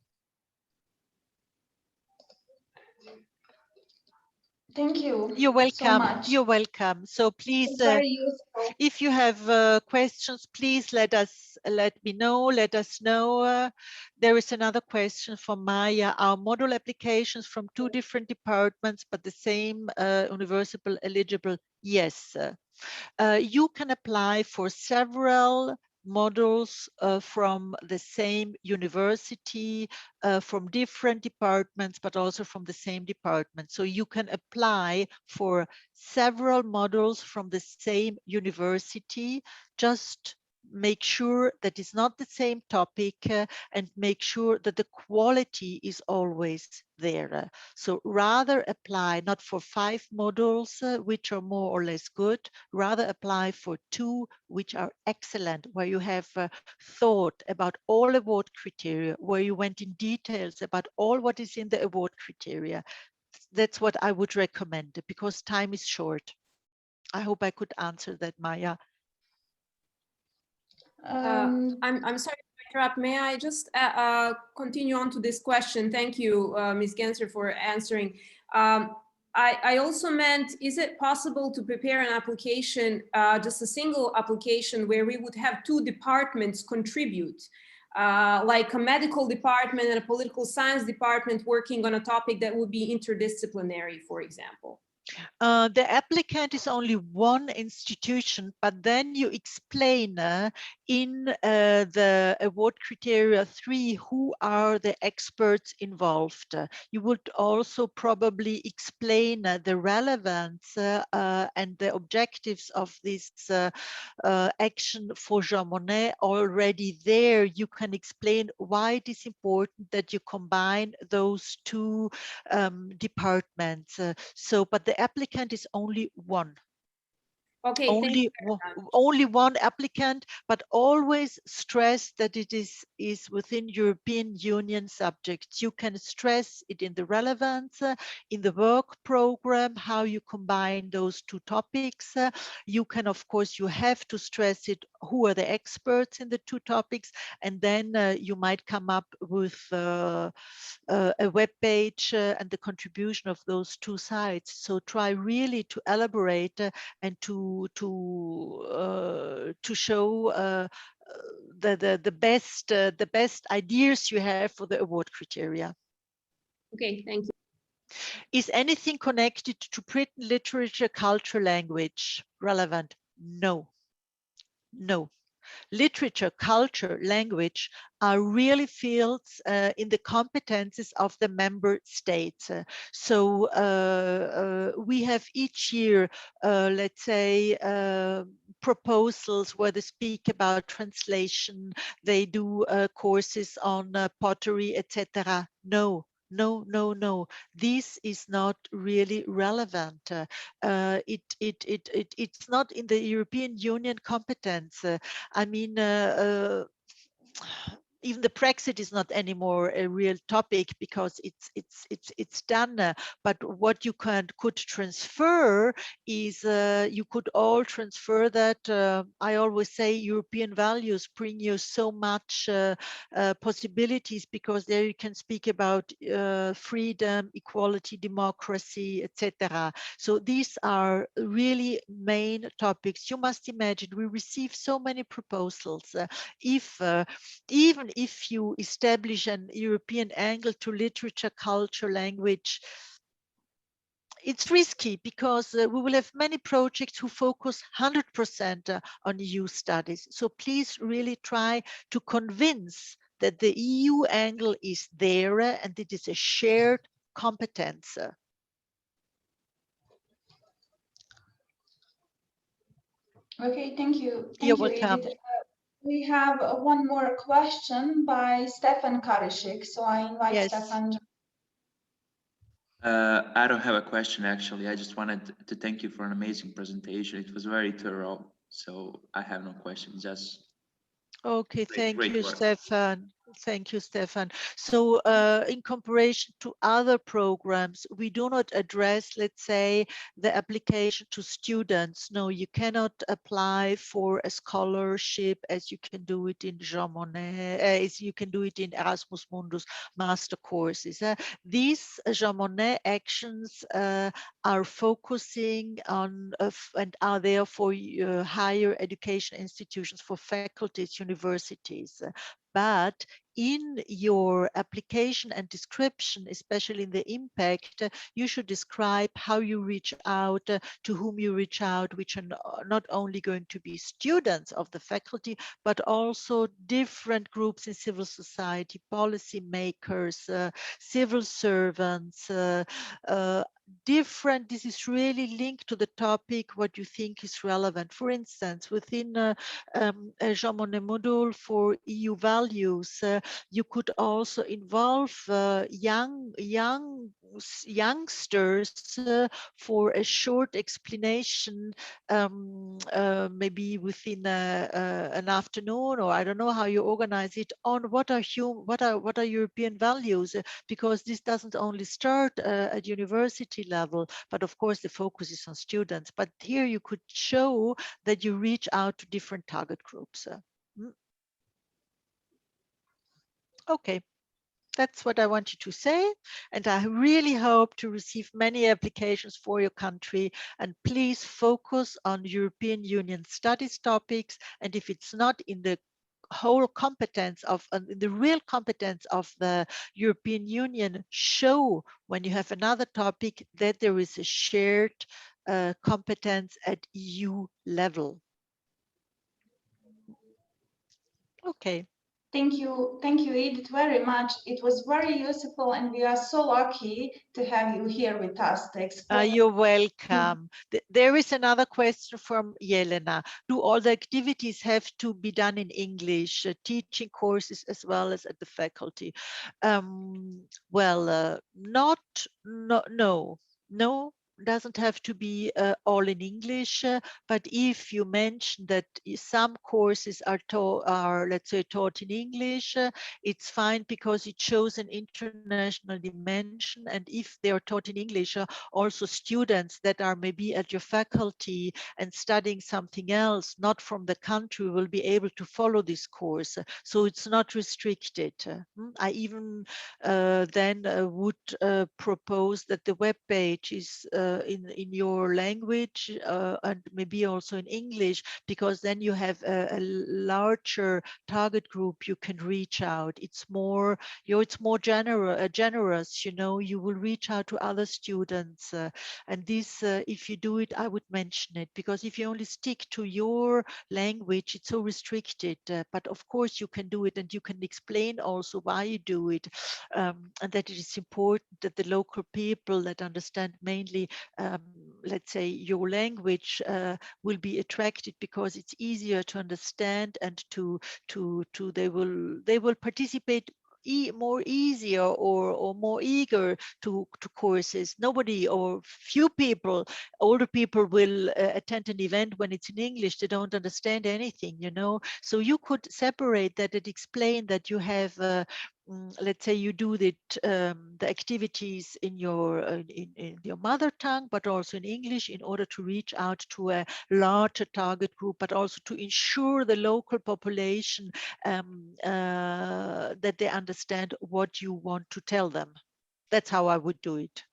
thank you. You're welcome. So much. You're welcome. So please, It's very useful. if you have questions, please let me know. Let us know. There is another question from Maya. Are module applications from 2 different departments, but the same universal eligible? Yes. You can apply for several modules from the same university, from different departments, but also from the same department. So you can apply for several modules from the same university. Just make sure that it's not the same topic and make sure that the quality is always there. So rather apply not for 5 modules, which are more or less good, rather apply for 2 which are excellent, where you have thought about all award criteria, where you went in details about all what is in the award criteria. That's what I would recommend because time is short. I hope I could answer that, Maya. I'm sorry to interrupt. May I just continue on to this question? Thank you, Ms. Genser, for answering. I also meant, is it possible to prepare an application, just a single application where we would have 2 departments contribute, like a medical department and a political science department working on a topic that would be interdisciplinary, for example? The applicant is only one institution, but then you explain in the award criteria 3 who are the experts involved. You would also probably explain the relevance and the objectives of this action for Jean Monnet. Already there, you can explain why it is important that you combine those 2 departments. But the applicant is only one. Okay, only one applicant, but always stress that it is within European Union subjects. You can stress it in the relevance, in the work program, how you combine those 2 topics. You can, of course, you have to stress it, who are the experts in the 2 topics, and then you might come up with a web page and the contribution of those 2 sides. So try really to elaborate and to show the best ideas you have for the award criteria. Okay, thank you. Is anything connected to Britain literature, culture, language relevant? No. No. Literature, culture, language are really fields in the competences of the member states. So we have each year, let's say, proposals where they speak about translation, they do courses on pottery, etc. No, no, no, no. This is not really relevant. It's not in the European Union competence. I mean, even the Brexit is not anymore a real topic because it's done. But what you could transfer is you could all transfer that. I always say European values bring you so much possibilities, because there you can speak about freedom, equality, democracy, etc. So these are really main topics. You must imagine we receive so many proposals. If even if you establish an European angle to literature, culture, language, it's risky, because we will have many projects who focus 100% on EU studies. So please really try to convince that the EU angle is there and it is a shared competence. Okay, thank you. You're Thank you, welcome. Edith. We have one more question by Stefan Karishik. So I invite Yes. Stefan. I don't have a question, actually. I just wanted to thank you for an amazing presentation. It was very thorough, so I have no questions. Just Okay, thank great you, work. Stefan. Thank you, Stefan. So in comparison to other programs, we do not address, let's say, the application to students. No, you cannot apply for a scholarship as you can do it in Jean Monnet, as you can do it in Erasmus Mundus master courses. These Jean Monnet actions are focusing on and are there for higher education institutions, for faculties, universities. But in your application and description, especially in the impact, you should describe how you reach out, to whom you reach out, which are not only going to be students of the faculty, but also different groups in civil society, policy makers, civil servants, different. This is really linked to the topic, what you think is relevant. For instance, within a Jean Monnet module for EU values, you could also involve youngsters for a short explanation, maybe within an afternoon, or I don't know how you organize it, on what are European values, because this doesn't only start at university level, but of course the focus is on students. But here you could show that you reach out to different target groups. Okay, that's what I wanted to say. And I really hope to receive many applications for your country. And please focus on European Union studies topics. And if it's not in the whole competence of the real competence of the European Union, show when you have another topic that there is a shared competence at EU level. Okay. Thank you, Edith, very much. It was very useful, and we are so lucky to have you here with us to explain. You're welcome. There is another question from Jelena. Do all the activities have to be done in English, teaching courses as well as at the faculty? Well, no, doesn't have to be all in English, but if you mention that some courses are let's say taught in English, it's fine, because it shows an international dimension. And if they are taught in English, also students that are maybe at your faculty and studying something else, not from the country, will be able to follow this course. So it's not restricted. I even then would propose that the web page is in your language and maybe also in English, because then you have a larger target group you can reach out. It's more, it's more generous. You will reach out to other students, and this, if you do it, I would mention it, because if you only stick to your language, it's so restricted. But of course, you can do it, and you can explain also why you do it, and that it is important that the local people that understand mainly, let's say, your language will be attracted, because it's easier to understand, and they will participate more easier or more eager to courses. Nobody or few people, older people will attend an event when it's in English. They don't understand anything, you know. So you could separate that and explain that you have let's say you do the activities in your mother tongue, but also in English, in order to reach out to a larger target group, but also to ensure the local population that they understand what you want to tell them. That's how I would do it.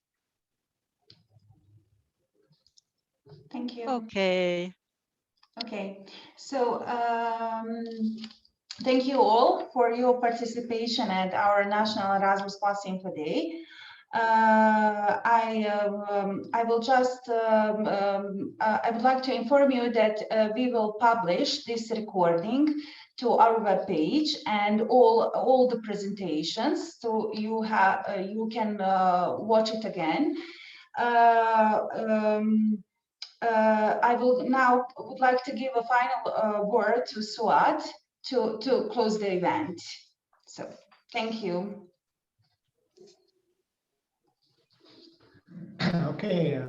Thank you. Okay. Okay, so thank you all for your participation at our National Erasmus Plus Info Day. I will just, I would like to inform you that we will publish this recording to our webpage and all the presentations, so you can watch it again. I would like to give a final word to Suat to close the event. So thank you. Okay,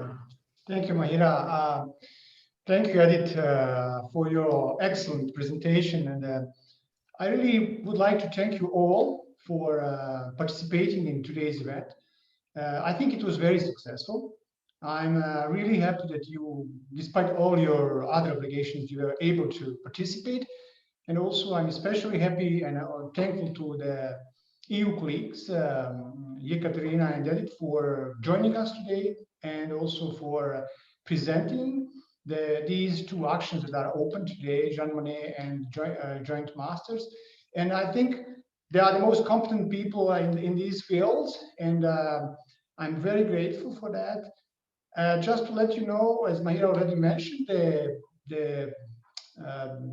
thank you, Mahira. Thank you, Edith, for your excellent presentation. And I really would like to thank you all for participating in today's event. I think it was very successful. I'm really happy that you, despite all your other obligations, you were able to participate. And also, I'm especially happy and thankful to the EU colleagues, Yekaterina and Edith, for joining us today, and also for presenting these two actions that are open today, Jean Monnet and Joint Masters. And I think they are the most competent people in these fields, and I'm very grateful for that. Just to let you know, as Mahira already mentioned,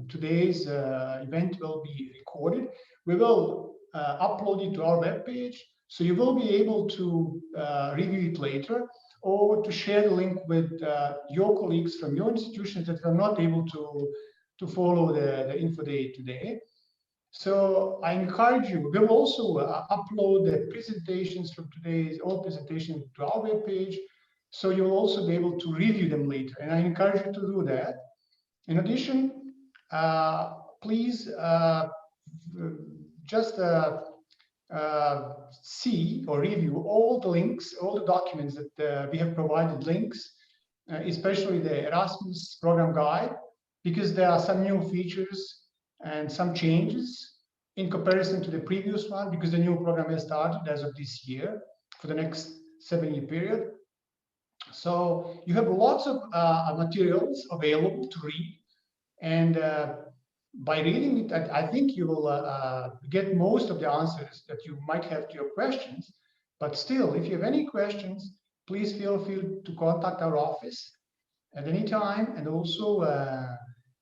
today's event will be recorded. We will upload it to our webpage, so you will be able to review it later, or to share the link with your colleagues from your institutions that are not able to follow the info day today. So I encourage you. We will also upload the presentations from all presentations to our webpage, so you'll also be able to review them later. And I encourage you to do that. In addition, please just see or review all the links, all the documents that we have provided links, especially the Erasmus program guide, because there are some new features and some changes in comparison to the previous one, because the new program has started as of this year for the next 7-year period. So you have lots of materials available to read, and by reading it, I think you will get most of the answers that you might have to your questions. But still, if you have any questions, please feel free to contact our office at any time. And also,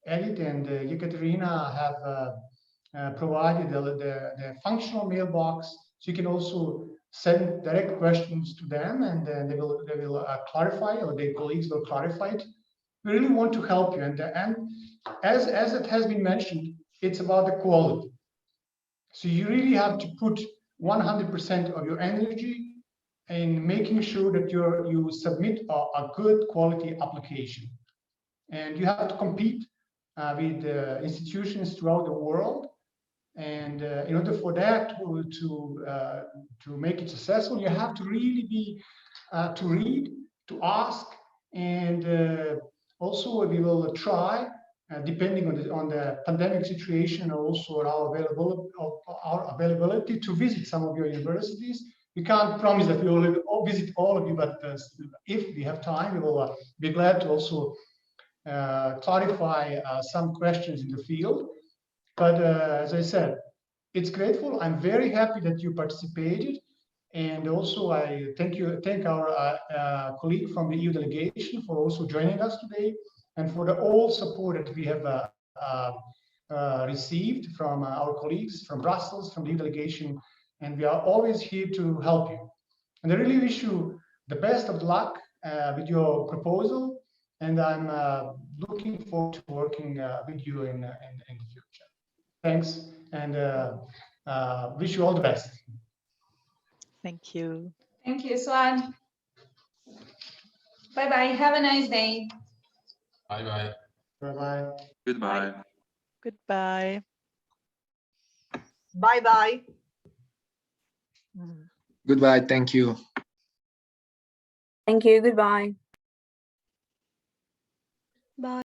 Edith and Yekaterina have provided the functional mailbox, so you can also send direct questions to them, and they will clarify, or their colleagues will clarify it. We really want to help you, and as it has been mentioned, it's about the quality. So you really have to put 100% of your energy in making sure that you submit a good quality application, and you have to compete with institutions throughout the world. And in order for that to make it successful, you have to really be to read, to ask, and also we will try, depending on the pandemic situation, also our availability to visit some of your universities. We can't promise that we will visit all of you, but if we have time, we will be glad to also clarify some questions in the field. But as I said, it's grateful. I'm very happy that you participated, and also I thank our colleague from the EU delegation for also joining us today, and for all support that we have received from our colleagues from Brussels, from the EU delegation, and we are always here to help you. And I really wish you the best of luck with your proposal, and I'm looking forward to working with you in the future. Thanks, and Wish you all the best. Thank you. Thank you, Suad. Bye-bye. Have a nice day. Bye-bye. Bye-bye. Goodbye. Goodbye. Bye-bye. Goodbye. Thank you. Thank you. Goodbye. Bye.